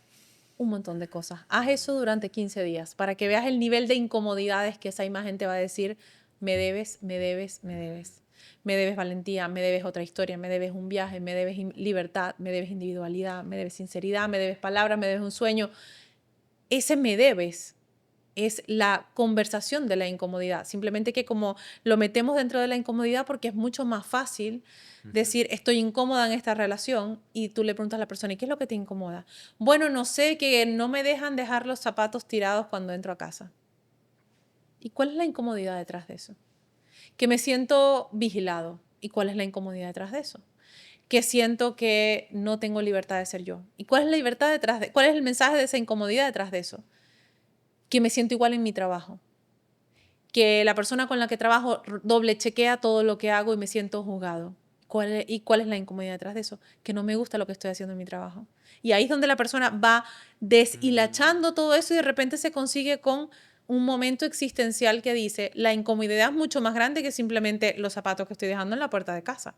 A: un montón de cosas. Haz eso durante 15 días para que veas el nivel de incomodidades que esa imagen te va a decir, me debes, me debes, me debes. Me debes valentía, me debes otra historia, me debes un viaje, me debes libertad, me debes individualidad, me debes sinceridad, me debes palabras, me debes un sueño. Ese me debes es la conversación de la incomodidad. Simplemente que como lo metemos dentro de la incomodidad porque es mucho más fácil decir estoy incómoda en esta relación, y tú le preguntas a la persona, ¿y qué es lo que te incomoda? Bueno, no sé, que no me dejan dejar los zapatos tirados cuando entro a casa. ¿Y cuál es la incomodidad detrás de eso? Que me siento vigilado. ¿Y cuál es la incomodidad detrás de eso? Que siento que no tengo libertad de ser yo. ¿Y cuál es la libertad detrás de? ¿Cuál es el mensaje de esa incomodidad detrás de eso? Que me siento igual en mi trabajo. que la persona con la que trabajo doble chequea todo lo que hago y me siento juzgado. ¿Y cuál es la incomodidad detrás de eso? Que no me gusta lo que estoy haciendo en mi trabajo. Y ahí es donde la persona va deshilachando todo eso y de repente se consigue con un momento existencial que dice, la incomodidad es mucho más grande que simplemente los zapatos que estoy dejando en la puerta de casa.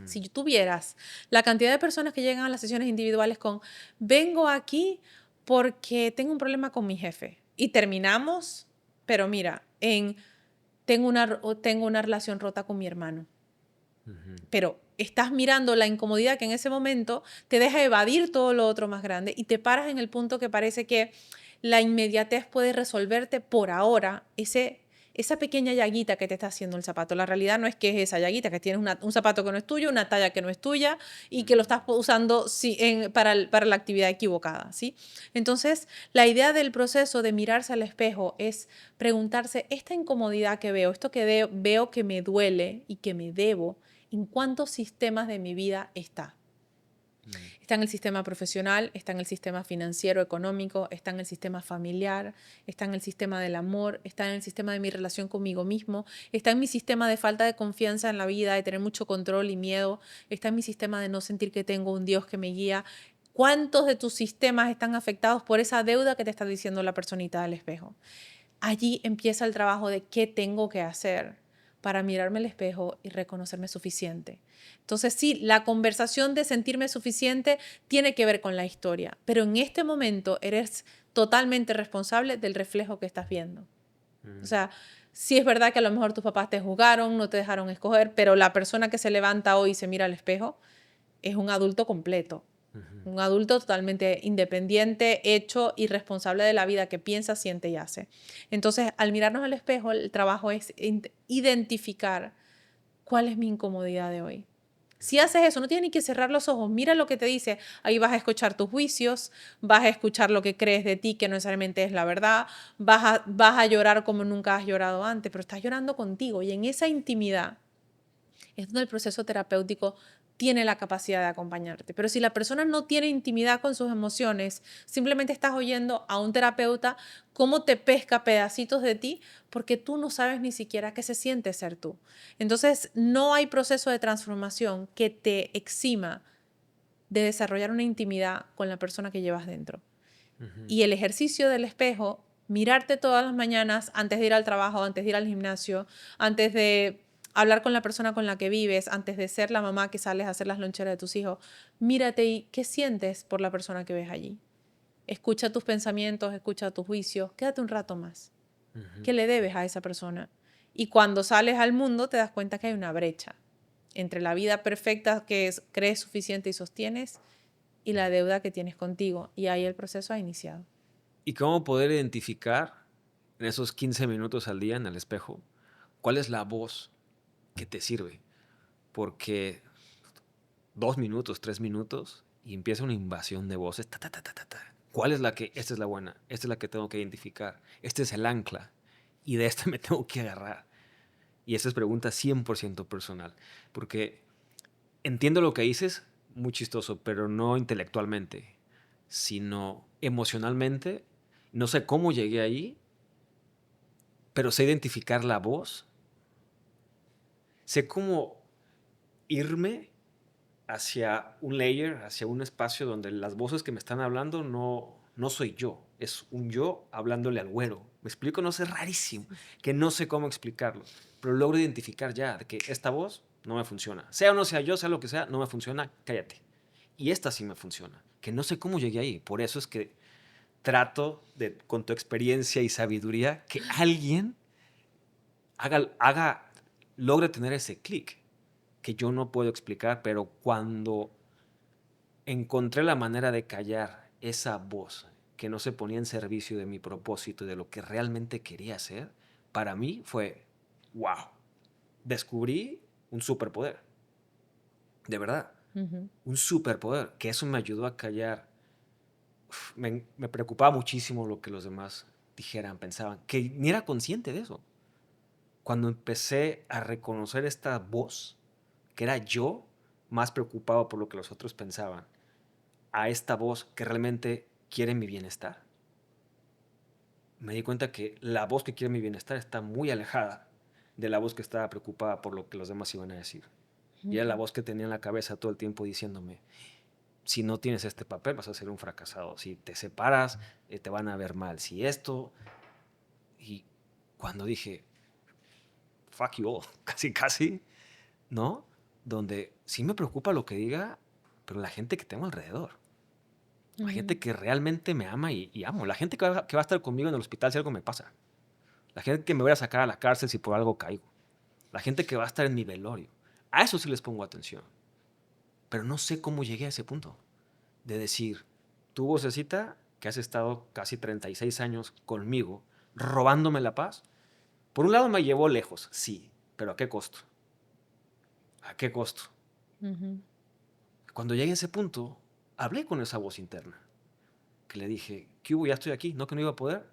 A: Si tú tuvieras la cantidad de personas que llegan a las sesiones individuales con, vengo aquí porque tengo un problema con mi jefe. Y terminamos, pero mira, tengo una relación rota con mi hermano. Pero estás mirando la incomodidad que en ese momento te deja evadir todo lo otro más grande y te paras en el punto que parece que la inmediatez puede resolverte por ahora esa pequeña llaguita que te está haciendo el zapato. La realidad no es que es esa llaguita, que tienes un zapato que no es tuyo, una talla que no es tuya y que lo estás usando para la actividad equivocada, ¿sí? Entonces, la idea del proceso de mirarse al espejo es preguntarse, esta incomodidad que veo, esto que veo que me duele y que me debo, ¿en cuántos sistemas de mi vida está? Está en el sistema profesional, está en el sistema financiero, económico, está en el sistema familiar, está en el sistema del amor, está en el sistema de mi relación conmigo mismo, está en mi sistema de falta de confianza en la vida, de tener mucho control y miedo, está en mi sistema de no sentir que tengo un Dios que me guía. ¿Cuántos de tus sistemas están afectados por esa deuda que te está diciendo la personita del espejo? Allí empieza el trabajo de qué tengo que hacer para mirarme al espejo y reconocerme suficiente. Entonces sí, la conversación de sentirme suficiente tiene que ver con la historia, pero en este momento eres totalmente responsable del reflejo que estás viendo. O sea, sí es verdad que a lo mejor tus papás te juzgaron, no te dejaron escoger, pero la persona que se levanta hoy y se mira al espejo es un adulto completo. Un adulto totalmente independiente, hecho y responsable de la vida que piensa, siente y hace. Entonces, al mirarnos al espejo, el trabajo es identificar cuál es mi incomodidad de hoy. Si haces eso, no tienes ni que cerrar los ojos. Mira lo que te dice. Ahí vas a escuchar tus juicios, vas a escuchar lo que crees de ti, que no necesariamente es la verdad, vas a llorar como nunca has llorado antes, pero estás llorando contigo. Y en esa intimidad es donde el proceso terapéutico tiene la capacidad de acompañarte. Pero si la persona no tiene intimidad con sus emociones, simplemente estás oyendo a un terapeuta cómo te pesca pedacitos de ti porque tú no sabes ni siquiera qué se siente ser tú. Entonces, no hay proceso de transformación que te exima de desarrollar una intimidad con la persona que llevas dentro. Y el ejercicio del espejo, mirarte todas las mañanas antes de ir al trabajo, antes de ir al gimnasio, antes de hablar con la persona con la que vives, antes de ser la mamá que sales a hacer las loncheras de tus hijos, mírate y qué sientes por la persona que ves allí. Escucha tus pensamientos, escucha tus juicios, quédate un rato más. ¿Qué le debes a esa persona? Y cuando sales al mundo te das cuenta que hay una brecha entre la vida perfecta que crees suficiente y sostienes y la deuda que tienes contigo. Y ahí el proceso ha iniciado.
B: ¿Y cómo poder identificar en esos 15 minutos al día en el espejo cuál es la voz que te sirve? Porque 2 minutos, 3 minutos y empieza una invasión de voces. Ta, ta, ta, ta, ta, ta. ¿Cuál es la que? Esta es la buena. Esta es la que tengo que identificar. Este es el ancla. Y de esta me tengo que agarrar. Y esta es pregunta 100% personal. Porque entiendo lo que dices, muy chistoso, pero no intelectualmente, sino emocionalmente. No sé cómo llegué ahí, pero sé identificar la voz. Sé cómo irme hacia un layer, hacia un espacio donde las voces que me están hablando no soy yo. Es un yo hablándole al güero. ¿Me explico? No sé, es rarísimo, que no sé cómo explicarlo, pero logro identificar ya de que esta voz no me funciona. Sea o no sea yo, sea lo que sea, no me funciona, cállate. Y esta sí me funciona, que no sé cómo llegué ahí. Por eso es que trato de, con tu experiencia y sabiduría, que alguien logre tener ese clic que yo no puedo explicar, pero cuando encontré la manera de callar esa voz que no se ponía en servicio de mi propósito y de lo que realmente quería hacer, para mí fue, wow, descubrí un superpoder, de verdad, un superpoder, que eso me ayudó a callar. Me preocupaba muchísimo lo que los demás dijeran, pensaban, que ni era consciente de eso. Cuando empecé a reconocer esta voz, que era yo más preocupado por lo que los otros pensaban, a esta voz que realmente quiere mi bienestar, me di cuenta que la voz que quiere mi bienestar está muy alejada de la voz que estaba preocupada por lo que los demás iban a decir. Y era la voz que tenía en la cabeza todo el tiempo diciéndome, si no tienes este papel vas a ser un fracasado, si te separas te van a ver mal, si esto... Y cuando dije, fuck you all, casi, ¿no? Donde sí me preocupa lo que diga, pero la gente que tengo alrededor. La gente que realmente me ama y amo. La gente que va a estar conmigo en el hospital si algo me pasa. La gente que me voy a sacar a la cárcel si por algo caigo. La gente que va a estar en mi velorio. A eso sí les pongo atención. Pero no sé cómo llegué a ese punto. De decir, tu vocecita, que has estado casi 36 años conmigo, robándome la paz, por un lado me llevó lejos, sí. Pero ¿a qué costo? ¿A qué costo? Cuando llegué a ese punto, hablé con esa voz interna. Que le dije, ¿qué hubo? Ya estoy aquí. ¿No que no iba a poder?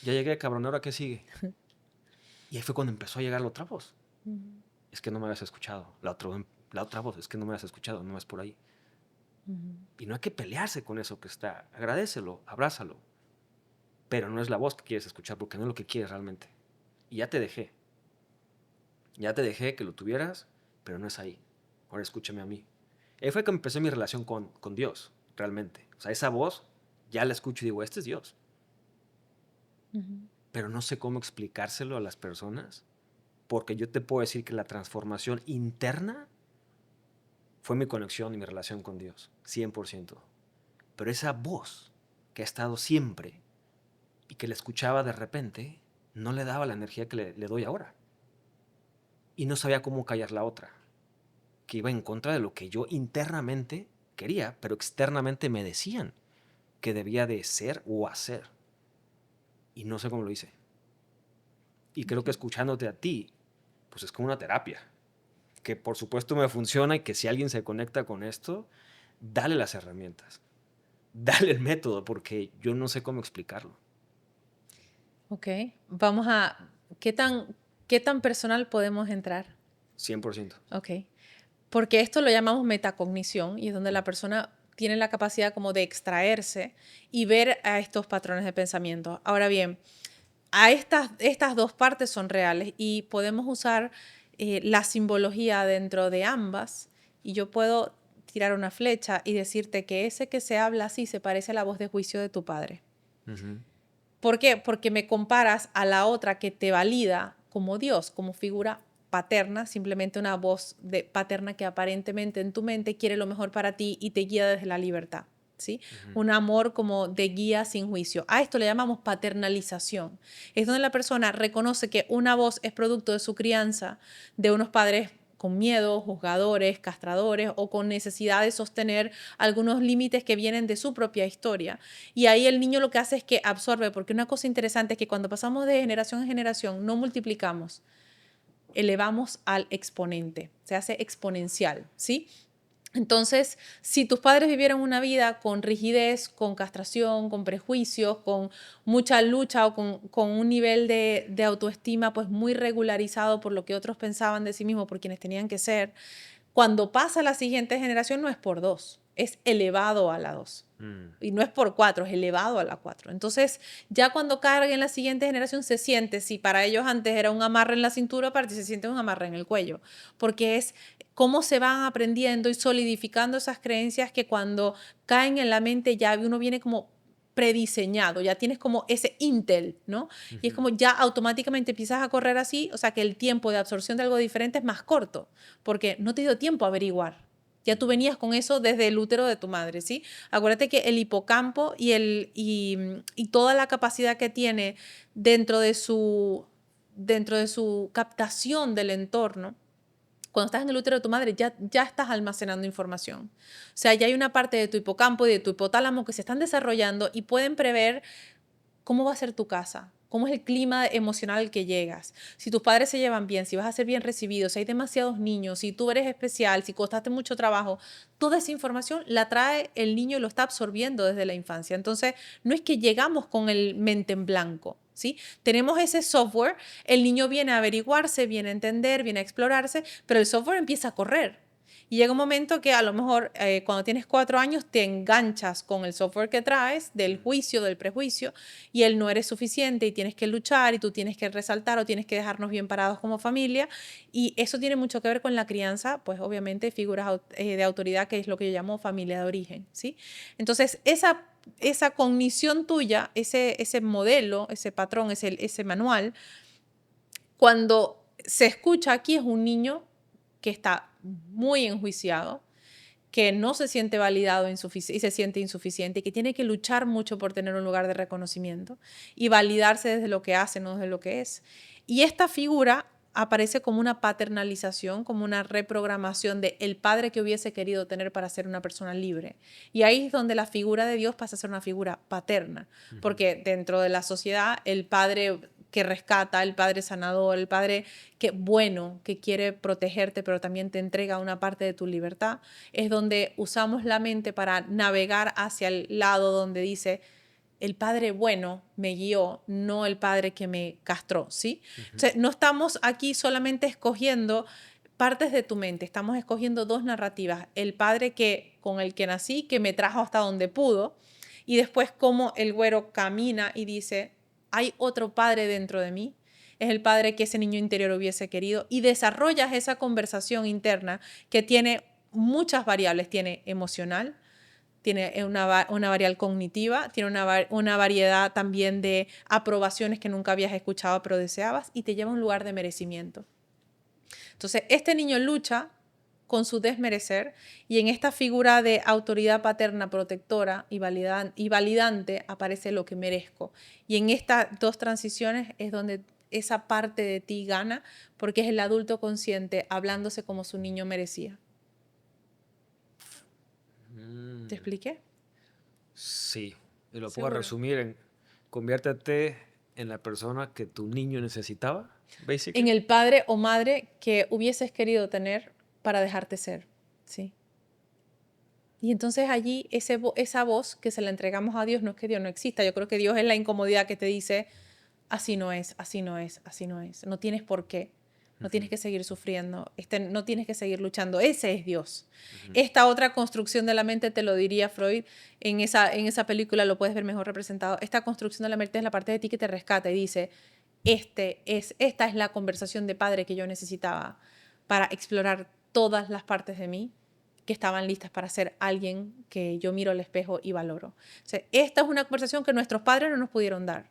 B: Ya llegué, cabrón, ¿ahora qué sigue? Y ahí fue cuando empezó a llegar la otra voz. Es que no me habías escuchado. La otra voz, es que no me habías escuchado, no es por ahí. Y no hay que pelearse con eso que está. Agradécelo, abrázalo. Pero no es la voz que quieres escuchar, porque no es lo que quieres realmente. Y ya te dejé. Ya te dejé que lo tuvieras, pero no es ahí. Ahora escúchame a mí. Ahí fue que empecé mi relación con Dios, realmente. O sea, esa voz, ya la escucho y digo, este es Dios. Pero no sé cómo explicárselo a las personas, porque yo te puedo decir que la transformación interna fue mi conexión y mi relación con Dios, 100%. Pero esa voz que ha estado siempre y que la escuchaba de repente, no le daba la energía que le doy ahora. Y no sabía cómo callar la otra, que iba en contra de lo que yo internamente quería, pero externamente me decían que debía de ser o hacer. Y no sé cómo lo hice. Y creo que escuchándote a ti, pues es como una terapia, que por supuesto me funciona y que si alguien se conecta con esto, dale las herramientas, dale el método, porque yo no sé cómo explicarlo.
A: Ok, vamos a... ¿Qué tan personal podemos entrar?
B: 100%.
A: Ok, porque esto lo llamamos metacognición y es donde la persona tiene la capacidad como de extraerse y ver a estos patrones de pensamiento. Ahora bien, estas dos partes son reales y podemos usar la simbología dentro de ambas y yo puedo tirar una flecha y decirte que ese que se habla así se parece a la voz de juicio de tu padre. ¿Por qué? Porque me comparas a la otra que te valida como Dios, como figura paterna, simplemente una voz paterna que aparentemente en tu mente quiere lo mejor para ti y te guía desde la libertad, ¿sí? Un amor como de guía sin juicio. A esto le llamamos paternalización. Es donde la persona reconoce que una voz es producto de su crianza, de unos padres con miedo, juzgadores, castradores o con necesidad de sostener algunos límites que vienen de su propia historia. Y ahí el niño lo que hace es que absorbe, porque una cosa interesante es que cuando pasamos de generación en generación no multiplicamos, elevamos al exponente, se hace exponencial, ¿sí? Entonces, si tus padres vivieron una vida con rigidez, con castración, con prejuicios, con mucha lucha o con un nivel de autoestima pues muy regularizado por lo que otros pensaban de sí mismos, por quienes tenían que ser, cuando pasa a la siguiente generación no es por 2, es elevado a la 2. Y no es por 4, es elevado a la 4. Entonces, ya cuando cargue en la siguiente generación se siente, si para ellos antes era un amarre en la cintura, para ti se siente un amarre en el cuello, porque es cómo se van aprendiendo y solidificando esas creencias que cuando caen en la mente ya uno viene como prediseñado, ya tienes como ese intel, ¿no? Y es como ya automáticamente empiezas a correr así, o sea que el tiempo de absorción de algo diferente es más corto, porque no te dio tiempo a averiguar. Ya tú venías con eso desde el útero de tu madre, ¿sí? Acuérdate que el hipocampo y toda la capacidad que tiene dentro de su captación del entorno, cuando estás en el útero de tu madre ya estás almacenando información. O sea, ya hay una parte de tu hipocampo y de tu hipotálamo que se están desarrollando y pueden prever cómo va a ser tu casa, cómo es el clima emocional al que llegas, si tus padres se llevan bien, si vas a ser bien recibido, si hay demasiados niños, si tú eres especial, si costaste mucho trabajo. Toda esa información la trae el niño y lo está absorbiendo desde la infancia. Entonces, no es que llegamos con el mente en blanco, ¿sí? Tenemos ese software, el niño viene a averiguarse, viene a entender, viene a explorarse, pero el software empieza a correr. Y llega un momento que a lo mejor cuando tienes 4 años te enganchas con el software que traes del juicio, del prejuicio, y él no eres suficiente y tienes que luchar y tú tienes que resaltar o tienes que dejarnos bien parados como familia. Y eso tiene mucho que ver con la crianza, pues obviamente figuras de autoridad, que es lo que yo llamo familia de origen, ¿sí? Entonces, esa cognición tuya, ese modelo, ese patrón, ese manual, cuando se escucha aquí es un niño que está muy enjuiciado, que no se siente validado y se siente insuficiente, y que tiene que luchar mucho por tener un lugar de reconocimiento y validarse desde lo que hace, no desde lo que es. Y esta figura aparece como una paternalización, como una reprogramación de el padre que hubiese querido tener para ser una persona libre. Y ahí es donde la figura de Dios pasa a ser una figura paterna, porque dentro de la sociedad el padre que rescata, el padre sanador, el padre que quiere protegerte, pero también te entrega una parte de tu libertad, es donde usamos la mente para navegar hacia el lado donde dice, el padre bueno me guió, no el padre que me castró, ¿sí? O sea, no estamos aquí solamente escogiendo partes de tu mente, estamos escogiendo 2 narrativas, el padre con el que nací, que me trajo hasta donde pudo, y después cómo el güero camina y dice, hay otro padre dentro de mí, es el padre que ese niño interior hubiese querido, y desarrollas esa conversación interna que tiene muchas variables, tiene emocional, tiene una variable cognitiva, tiene una variedad también de aprobaciones que nunca habías escuchado pero deseabas, y te lleva a un lugar de merecimiento. Entonces, este niño lucha con su desmerecer, y en esta figura de autoridad paterna, protectora y validante aparece lo que merezco. Y en estas 2 transiciones es donde esa parte de ti gana, porque es el adulto consciente hablándose como su niño merecía. ¿Te expliqué?
B: Sí, y lo
A: ¿Seguro?
B: puedo resumir en conviértete en la persona que tu niño necesitaba, basically.
A: En el padre o madre que hubieses querido tener para dejarte ser, ¿sí? Y entonces allí esa voz que se la entregamos a Dios, no es que Dios no exista, yo creo que Dios es la incomodidad que te dice, así no es, así no es, así no es, no tienes por qué, no tienes que seguir sufriendo, no tienes que seguir luchando, ese es Dios. Esta otra construcción de la mente te lo diría Freud, en esa película lo puedes ver mejor representado, esta construcción de la mente es la parte de ti que te rescata y dice, esta es la conversación de padre que yo necesitaba para explorar todas las partes de mí que estaban listas para ser alguien que yo miro al espejo y valoro. O sea, esta es una conversación que nuestros padres no nos pudieron dar,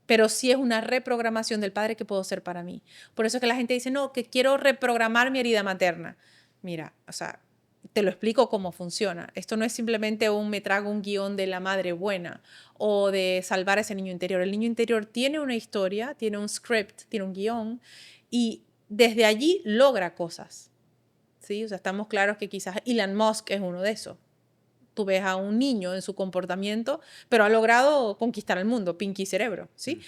A: pero sí es una reprogramación del padre que puedo ser para mí. Por eso es que la gente dice, no, que quiero reprogramar mi herida materna. Mira, o sea, te lo explico cómo funciona. Esto no es simplemente me trago un guión de la madre buena o de salvar a ese niño interior. El niño interior tiene una historia, tiene un script, tiene un guión, y desde allí logra cosas, ¿sí? O sea, estamos claros que quizás Elon Musk es uno de esos. Tú ves a un niño en su comportamiento, pero ha logrado conquistar el mundo, Pinky Cerebro, ¿sí?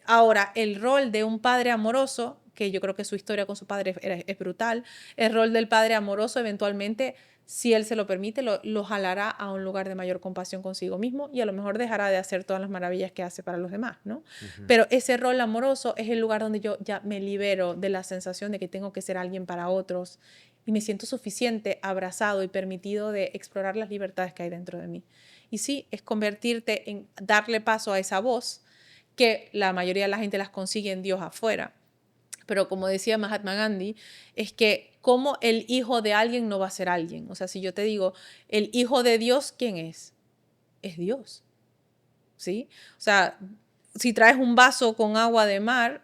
A: Ahora, el rol de un padre amoroso, que yo creo que su historia con su padre es brutal, el rol del padre amoroso eventualmente, si él se lo permite, lo jalará a un lugar de mayor compasión consigo mismo, y a lo mejor dejará de hacer todas las maravillas que hace para los demás, ¿no? Pero ese rol amoroso es el lugar donde yo ya me libero de la sensación de que tengo que ser alguien para otros, y me siento suficiente, abrazado y permitido de explorar las libertades que hay dentro de mí. Y sí, es convertirte en darle paso a esa voz, que la mayoría de la gente las consigue en Dios afuera. Pero como decía Mahatma Gandhi, es que como el hijo de alguien no va a ser alguien. O sea, si yo te digo, el hijo de Dios, ¿quién es? Es Dios, ¿sí? O sea, si traes un vaso con agua de mar,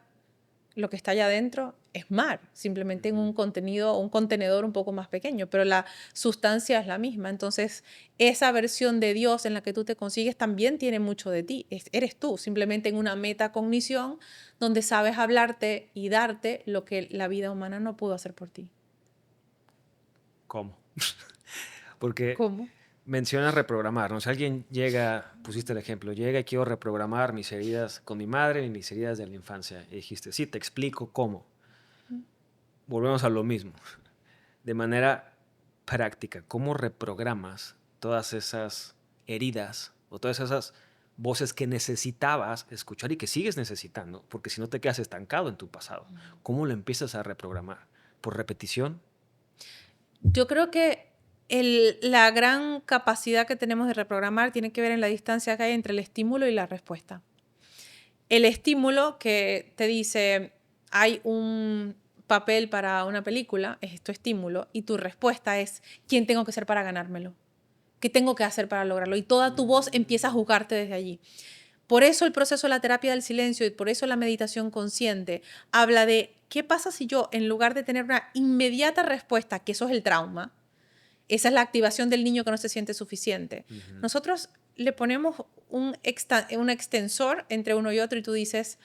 A: lo que está allá adentro es mar, simplemente en un contenedor un poco más pequeño, pero la sustancia es la misma. Entonces, esa versión de Dios en la que tú te consigues también tiene mucho de ti. Eres tú, simplemente en una metacognición donde sabes hablarte y darte lo que la vida humana no pudo hacer por ti.
B: ¿Cómo? Porque
A: ¿Cómo?
B: mencionas reprogramar, ¿no? Si alguien llega, pusiste el ejemplo, llega y quiero reprogramar mis heridas con mi madre y mis heridas de la infancia. Y dijiste, sí, te explico cómo. Volvemos a lo mismo. De manera práctica, ¿cómo reprogramas todas esas heridas o todas esas voces que necesitabas escuchar y que sigues necesitando? Porque si no te quedas estancado en tu pasado. ¿Cómo lo empiezas a reprogramar? ¿Por repetición?
A: Yo creo que la gran capacidad que tenemos de reprogramar tiene que ver en la distancia que hay entre el estímulo y la respuesta. El estímulo que te dice, hay un papel para una película, es tu estímulo, y tu respuesta es, ¿quién tengo que ser para ganármelo? ¿Qué tengo que hacer para lograrlo? Y toda tu voz empieza a juzgarte desde allí. Por eso el proceso de la terapia del silencio y por eso la meditación consciente habla de qué pasa si yo, en lugar de tener una inmediata respuesta, que eso es el trauma, esa es la activación del niño que no se siente suficiente, nosotros le ponemos un extensor entre uno y otro y tú dices,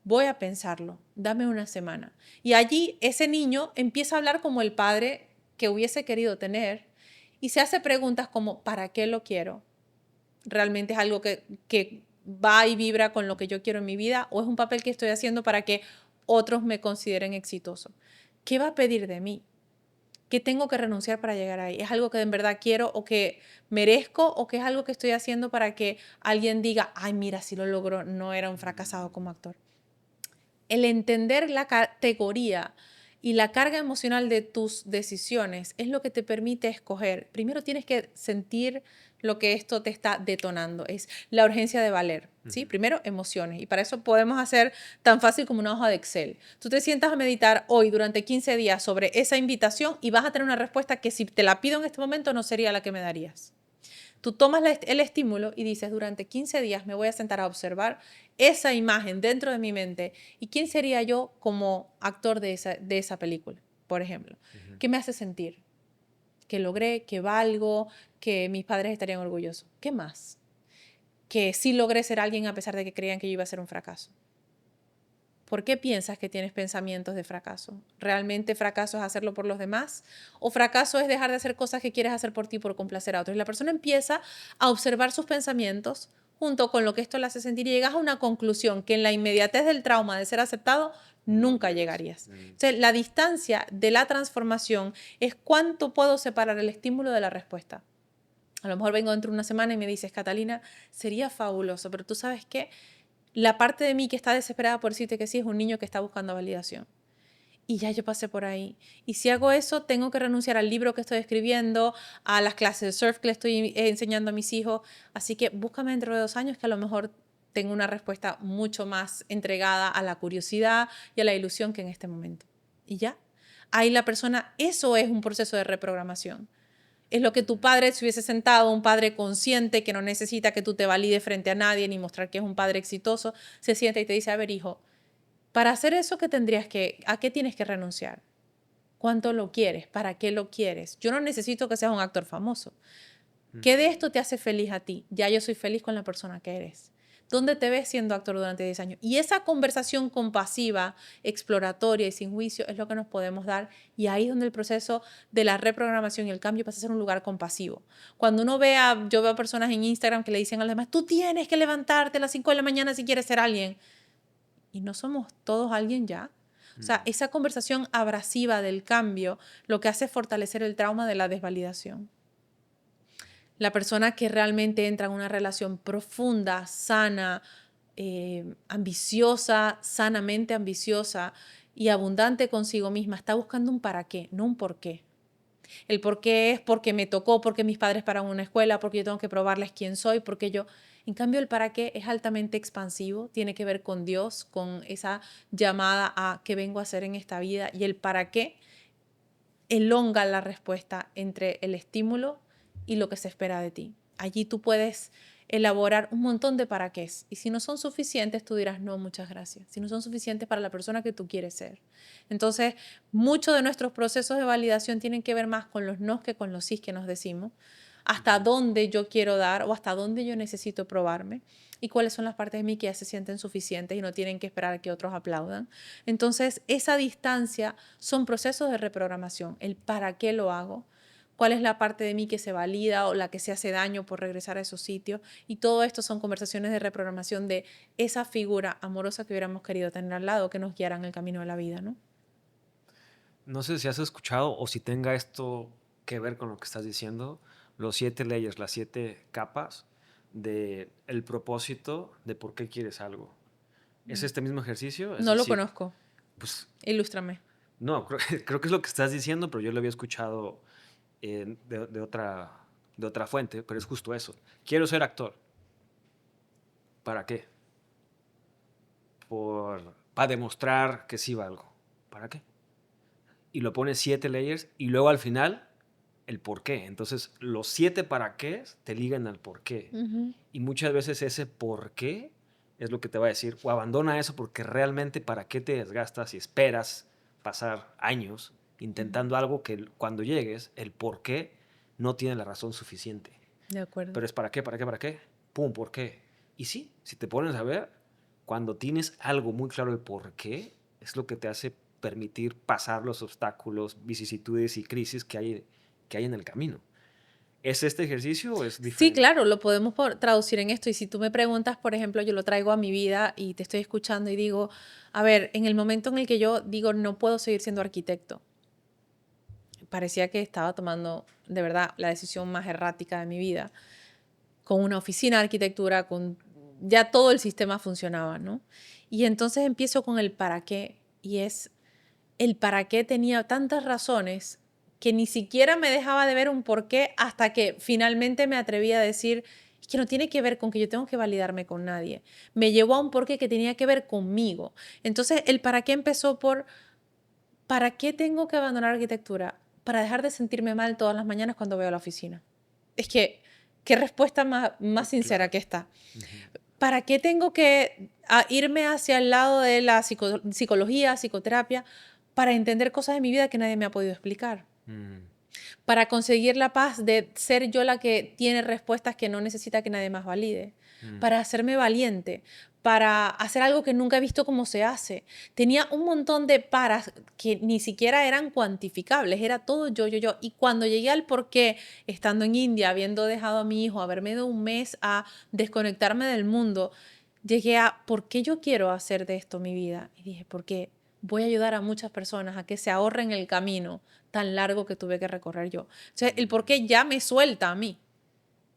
A: voy a pensarlo, dame una semana. Y allí ese niño empieza a hablar como el padre que hubiese querido tener y se hace preguntas como, ¿para qué lo quiero? ¿Realmente es algo que va y vibra con lo que yo quiero en mi vida? ¿O es un papel que estoy haciendo para que otros me consideren exitoso? ¿Qué va a pedir de mí? ¿Qué tengo que renunciar para llegar ahí? ¿Es algo que en verdad quiero o que merezco o que es algo que estoy haciendo para que alguien diga, ay, mira, si lo logró, no era un fracasado como actor? El entender la categoría y la carga emocional de tus decisiones es lo que te permite escoger. Primero tienes que sentir lo que esto te está detonando, es la urgencia de valer, ¿sí? Primero, emociones. Y para eso podemos hacer tan fácil como una hoja de Excel. Tú te sientas a meditar hoy durante 15 días sobre esa invitación y vas a tener una respuesta que si te la pido en este momento no sería la que me darías. Tú tomas el estímulo y dices, durante 15 días me voy a sentar a observar esa imagen dentro de mi mente y quién sería yo como actor de esa película, por ejemplo. ¿Qué me hace sentir? Que logré, que valgo, que mis padres estarían orgullosos. ¿Qué más? Que sí logré ser alguien a pesar de que creían que yo iba a ser un fracaso. ¿Por qué piensas que tienes pensamientos de fracaso? ¿Realmente fracaso es hacerlo por los demás? ¿O fracaso es dejar de hacer cosas que quieres hacer por ti por complacer a otros? Y la persona empieza a observar sus pensamientos junto con lo que esto le hace sentir y llegas a una conclusión que en la inmediatez del trauma de ser aceptado nunca llegarías. Entonces, la distancia de la transformación es cuánto puedo separar el estímulo de la respuesta. A lo mejor vengo dentro de una semana y me dices, Catalina, sería fabuloso, pero tú sabes qué, la parte de mí que está desesperada por decirte que sí es un niño que está buscando validación. Y ya yo pasé por ahí. Y si hago eso, tengo que renunciar al libro que estoy escribiendo, a las clases de surf que le estoy enseñando a mis hijos. Así que búscame dentro de 2 años que a lo mejor tengo una respuesta mucho más entregada a la curiosidad y a la ilusión que en este momento. Y ya. Ahí la persona, eso es un proceso de reprogramación. Es lo que tu padre se hubiese sentado, un padre consciente que no necesita que tú te valides frente a nadie ni mostrar que es un padre exitoso, se sienta y te dice, a ver, hijo, para hacer eso, ¿a qué tienes que renunciar? ¿Cuánto lo quieres? ¿Para qué lo quieres? Yo no necesito que seas un actor famoso. ¿Qué de esto te hace feliz a ti? Ya yo soy feliz con la persona que eres. ¿Dónde te ves siendo actor durante 10 años? Y esa conversación compasiva, exploratoria y sin juicio es lo que nos podemos dar. Y ahí es donde el proceso de la reprogramación y el cambio pasa a ser un lugar compasivo. Cuando yo veo personas en Instagram que le dicen a los demás, tú tienes que levantarte a las 5 de la mañana si quieres ser alguien. Y no somos todos alguien ya. O sea, esa conversación abrasiva del cambio lo que hace es fortalecer el trauma de la desvalidación. La persona que realmente entra en una relación profunda, sana, ambiciosa, sanamente ambiciosa y abundante consigo misma, está buscando un para qué, no un por qué. El por qué es porque me tocó, porque mis padres pararon una escuela, porque yo tengo que probarles quién soy, porque yo... En cambio, el para qué es altamente expansivo, tiene que ver con Dios, con esa llamada a qué vengo a hacer en esta vida. Y el para qué elonga la respuesta entre el estímulo y lo que se espera de ti. Allí tú puedes elaborar un montón de para qué. Y si no son suficientes, tú dirás, no, muchas gracias. Si no son suficientes para la persona que tú quieres ser. Entonces, muchos de nuestros procesos de validación tienen que ver más con los nos que con los sí que nos decimos. Hasta dónde yo quiero dar o hasta dónde yo necesito probarme y cuáles son las partes de mí que ya se sienten suficientes y no tienen que esperar a que otros aplaudan. Entonces, esa distancia son procesos de reprogramación. El para qué lo hago, cuál es la parte de mí que se valida o la que se hace daño por regresar a esos sitios. Y todo esto son conversaciones de reprogramación de esa figura amorosa que hubiéramos querido tener al lado, que nos guiara en el camino de la vida, ¿no?
B: No sé si has escuchado o si tenga esto que ver con lo que estás diciendo, los 7 layers, las 7 capas del propósito de por qué quieres algo. ¿Es este mismo ejercicio?
A: No lo conozco.
B: Pues,
A: ilústrame.
B: No, creo que es lo que estás diciendo, pero yo lo había escuchado de otra fuente, pero es justo eso. Quiero ser actor. ¿Para qué? Para demostrar que sí valgo. ¿Para qué? Y lo pones 7 layers y luego al final el por qué. Entonces los 7 para qué te ligan al por qué. Y muchas veces ese por qué es lo que te va a decir, o abandona eso porque realmente para qué te desgastas y esperas pasar años intentando algo que cuando llegues, el por qué no tiene la razón suficiente.
A: De acuerdo.
B: Pero es para qué. Pum, ¿por qué? Y sí, si te pones a ver, cuando tienes algo muy claro el por qué, es lo que te hace permitir pasar los obstáculos, vicisitudes y crisis que hay en el camino. ¿Es este ejercicio o es diferente?
A: Sí, claro, lo podemos traducir en esto. Y si tú me preguntas, por ejemplo, yo lo traigo a mi vida y te estoy escuchando y digo, a ver, en el momento en el que yo digo, no puedo seguir siendo arquitecto, parecía que estaba tomando, de verdad, la decisión más errática de mi vida, con una oficina de arquitectura, con ya todo el sistema funcionaba, ¿no? Y entonces empiezo con el para qué, y es el para qué tenía tantas razones que ni siquiera me dejaba de ver un porqué hasta que finalmente me atreví a decir, es que no tiene que ver con que yo tengo que validarme con nadie. Me llevó a un porqué que tenía que ver conmigo. Entonces el para qué empezó por, ¿para qué tengo que abandonar arquitectura? Para dejar de sentirme mal todas las mañanas cuando veo a la oficina. Es que, ¿qué respuesta más sincera que esta? ¿Para qué tengo que irme hacia el lado de la psicología, psicoterapia, para entender cosas de mi vida que nadie me ha podido explicar? Para conseguir la paz de ser yo la que tiene respuestas que no necesita que nadie más valide. Para hacerme valiente, para hacer algo que nunca he visto cómo se hace. Tenía un montón de paras que ni siquiera eran cuantificables, era todo yo. Y cuando llegué al porqué, estando en India, habiendo dejado a mi hijo, haberme ido un mes a desconectarme del mundo, llegué a ¿por qué yo quiero hacer de esto mi vida? Y dije, ¿por qué? Voy a ayudar a muchas personas a que se ahorren el camino tan largo que tuve que recorrer yo. O sea, el por qué ya me suelta a mí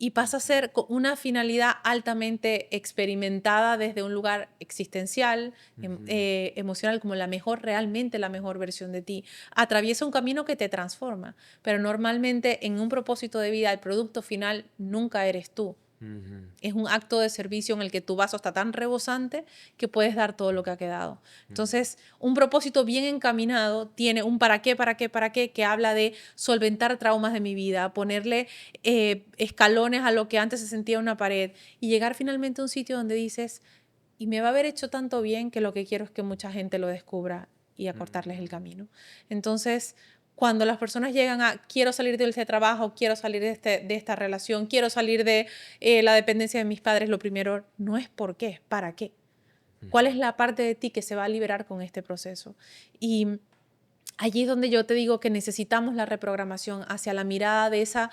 A: y pasa a ser una finalidad altamente experimentada desde un lugar existencial, emocional, como realmente la mejor versión de ti. Atraviesa un camino que te transforma, pero normalmente en un propósito de vida el producto final nunca eres tú. Es un acto de servicio en el que tu vaso está tan rebosante que puedes dar todo lo que ha quedado. Entonces, un propósito bien encaminado tiene un para qué, que habla de solventar traumas de mi vida, ponerle escalones a lo que antes se sentía una pared y llegar finalmente a un sitio donde dices, y me va a haber hecho tanto bien que lo que quiero es que mucha gente lo descubra y acortarles el camino. Entonces, cuando las personas llegan a quiero salir de este trabajo, quiero salir de esta relación, quiero salir de la dependencia de mis padres, lo primero no es por qué, es para qué. ¿Cuál es la parte de ti que se va a liberar con este proceso? Y allí es donde yo te digo que necesitamos la reprogramación hacia la mirada de esa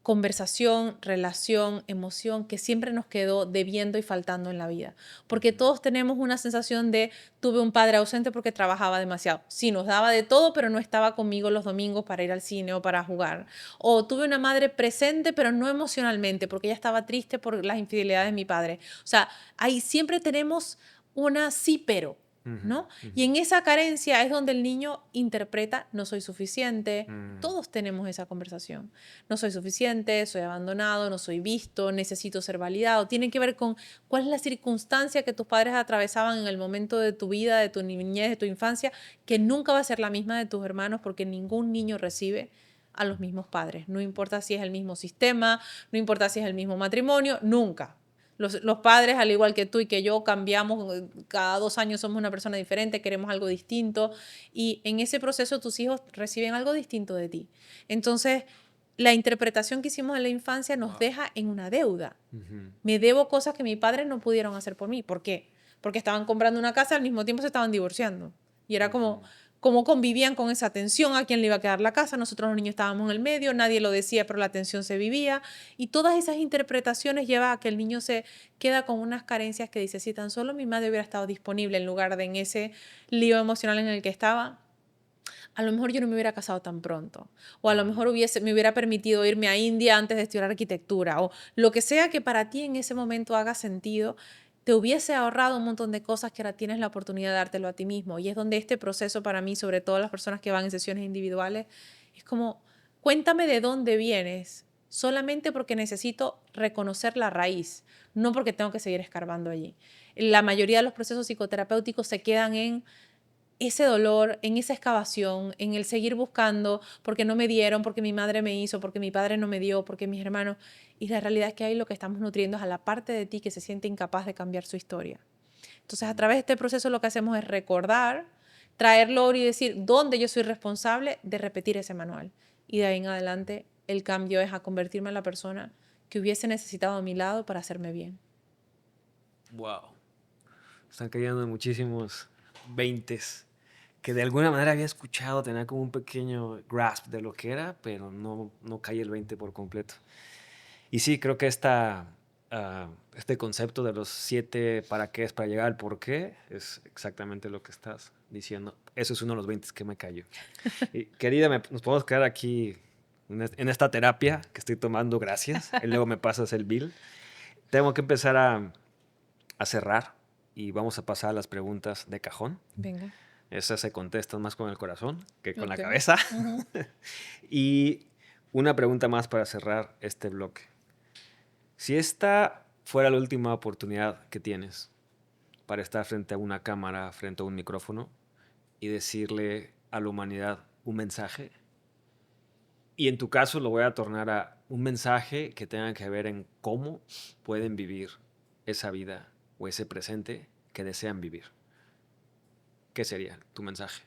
A: conversación, relación, emoción que siempre nos quedó debiendo y faltando en la vida. Porque todos tenemos una sensación de tuve un padre ausente porque trabajaba demasiado. Sí, nos daba de todo, pero no estaba conmigo los domingos para ir al cine o para jugar. O tuve una madre presente, pero no emocionalmente, porque ella estaba triste por las infidelidades de mi padre. O sea, ahí siempre tenemos una sí, pero. ¿No? Y en esa carencia es donde el niño interpreta no soy suficiente. Todos tenemos esa conversación. No soy suficiente, soy abandonado, no soy visto, necesito ser validado. Tiene que ver con cuál es la circunstancia que tus padres atravesaban en el momento de tu vida, de tu niñez, de tu infancia, que nunca va a ser la misma de tus hermanos porque ningún niño recibe a los mismos padres. No importa si es el mismo sistema, no importa si es el mismo matrimonio, nunca. Los padres, al igual que tú y que yo, cambiamos, cada 2 años somos una persona diferente, queremos algo distinto y en ese proceso tus hijos reciben algo distinto de ti. Entonces, la interpretación que hicimos en la infancia nos deja en una deuda. Me debo cosas que mis padres no pudieron hacer por mí. ¿Por qué? Porque estaban comprando una casa, al mismo tiempo se estaban divorciando. Y era como cómo convivían con esa tensión, a quién le iba a quedar la casa, nosotros los niños estábamos en el medio, nadie lo decía, pero la tensión se vivía, y todas esas interpretaciones llevan a que el niño se queda con unas carencias que dice, si tan solo mi madre hubiera estado disponible en lugar de en ese lío emocional en el que estaba, a lo mejor yo no me hubiera casado tan pronto, o a lo mejor me hubiera permitido irme a India antes de estudiar arquitectura, o lo que sea que para ti en ese momento haga sentido. te hubiese ahorrado un montón de cosas que ahora tienes la oportunidad de dártelo a ti mismo. Y es donde este proceso para mí, sobre todo las personas que van en sesiones individuales, es como, cuéntame de dónde vienes, solamente porque necesito reconocer la raíz, no porque tengo que seguir escarbando allí. La mayoría de los procesos psicoterapéuticos se quedan en ese dolor, en esa excavación, en el seguir buscando, porque no me dieron, porque mi madre me hizo, porque mi padre no me dio, porque mis hermanos. Y la realidad es que ahí lo que estamos nutriendo es a la parte de ti que se siente incapaz de cambiar su historia. Entonces, a través de este proceso lo que hacemos es recordar, traer logro y decir dónde yo soy responsable de repetir ese manual. Y de ahí en adelante el cambio es a convertirme en la persona que hubiese necesitado a mi lado para hacerme bien.
B: Wow. Están cayendo muchísimos 20s que de alguna manera había escuchado, tenía como un pequeño grasp de lo que era, pero no cae el 20 por completo. Y sí, creo que este concepto de los 7 para qué es para llegar al por qué es exactamente lo que estás diciendo. Eso es uno de los 20 que me cayó. Y, querida, nos podemos quedar aquí en esta terapia que estoy tomando, gracias. Y luego me pasas el bill. Tengo que empezar a cerrar y vamos a pasar a las preguntas de cajón.
A: Venga.
B: Esas se contestan más con el corazón que con la cabeza. Uh-huh. Y una pregunta más para cerrar este bloque. Si esta fuera la última oportunidad que tienes para estar frente a una cámara, frente a un micrófono y decirle a la humanidad un mensaje, y en tu caso lo voy a tornar a un mensaje que tenga que ver en cómo pueden vivir esa vida o ese presente que desean vivir, ¿qué sería tu mensaje?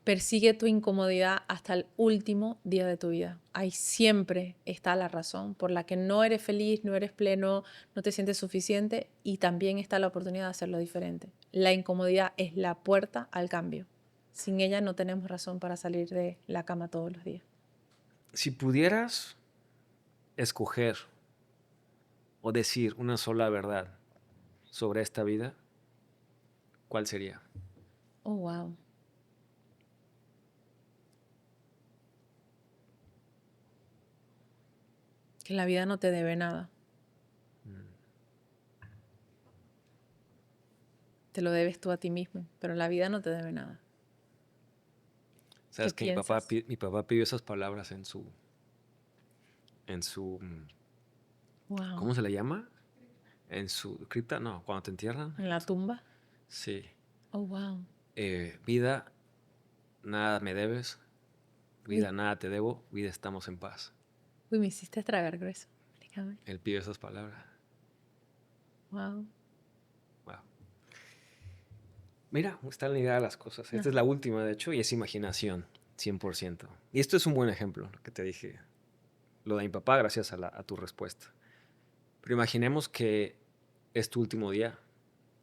A: Persigue tu incomodidad hasta el último día de tu vida. Ahí siempre está la razón por la que no eres feliz, no eres pleno, no te sientes suficiente, y también está la oportunidad de hacerlo diferente. La incomodidad es la puerta al cambio. Sin ella no tenemos razón para salir de la cama todos los días.
B: Si pudieras escoger o decir una sola verdad sobre esta vida, ¿cuál sería?
A: Oh, wow. Que la vida no te debe nada. Te lo debes tú a ti mismo, pero la vida no te debe nada.
B: ¿Sabes que mi papá pidió esas palabras en su
A: wow.
B: ¿Cómo se le llama? En su cripta, no, cuando te entierran.
A: ¿En la tumba?
B: Sí.
A: Oh, wow.
B: Vida, nada me debes. Vida, nada te debo. Vida, estamos en paz.
A: Uy, me hiciste tragar grueso. Explícame.
B: Él pidió esas palabras.
A: Wow.
B: Wow. Mira, están ligadas las cosas. Esta es la última, de hecho, y es imaginación, 100%. Y esto es un buen ejemplo, lo que te dije. Lo de mi papá, gracias a tu respuesta. Pero imaginemos que es tu último día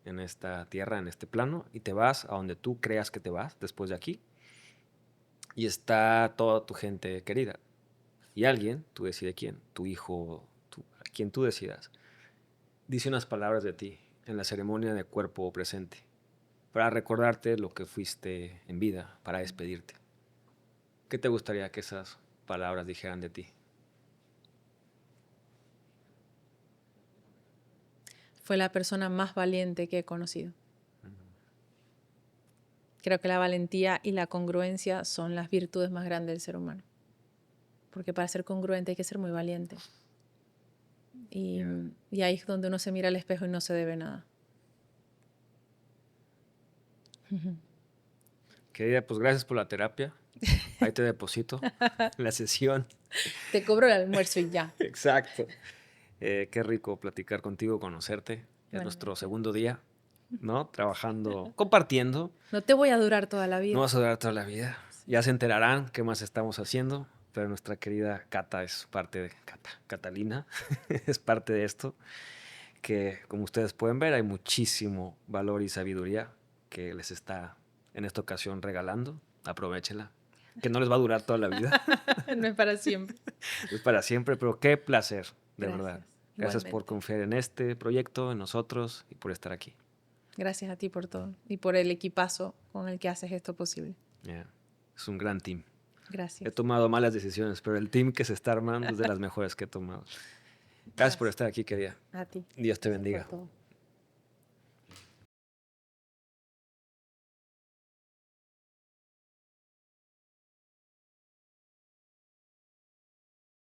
B: en esta tierra, en este plano, y te vas a donde tú creas que te vas después de aquí. Y está toda tu gente querida. Y alguien, tú decides quién, tu hijo, a quien tú decidas, dice unas palabras de ti en la ceremonia de cuerpo presente para recordarte lo que fuiste en vida, para despedirte. ¿Qué te gustaría que esas palabras dijeran de ti?
A: Fue la persona más valiente que he conocido. Creo que la valentía y la congruencia son las virtudes más grandes del ser humano. Porque para ser congruente hay que ser muy valiente. Y ahí es donde uno se mira al espejo y no se debe nada.
B: Querida, pues gracias por la terapia. Ahí te deposito la sesión.
A: Te cobro el almuerzo y ya.
B: Exacto. Qué rico platicar contigo, conocerte. Es nuestro segundo día, ¿no? Trabajando, compartiendo.
A: No te voy a durar toda la vida.
B: No vas a durar toda la vida. Sí. Ya se enterarán qué más estamos haciendo, pero nuestra querida Cata es parte de... Catalina es parte de esto, que como ustedes pueden ver hay muchísimo valor y sabiduría que les está en esta ocasión regalando. Aprovéchela, que no les va a durar toda la vida.
A: No es para siempre.
B: Es para siempre, pero qué placer, de
A: Gracias.
B: verdad. Gracias por confiar en este proyecto, en nosotros y por estar aquí.
A: Gracias a ti por todo y por el equipazo con el que haces esto posible.
B: Es un gran team.
A: Gracias.
B: He tomado malas decisiones, pero el team que se está armando es de las mejores que he tomado. Gracias por estar aquí, querida.
A: A ti.
B: Dios te bendiga.
A: Por todo.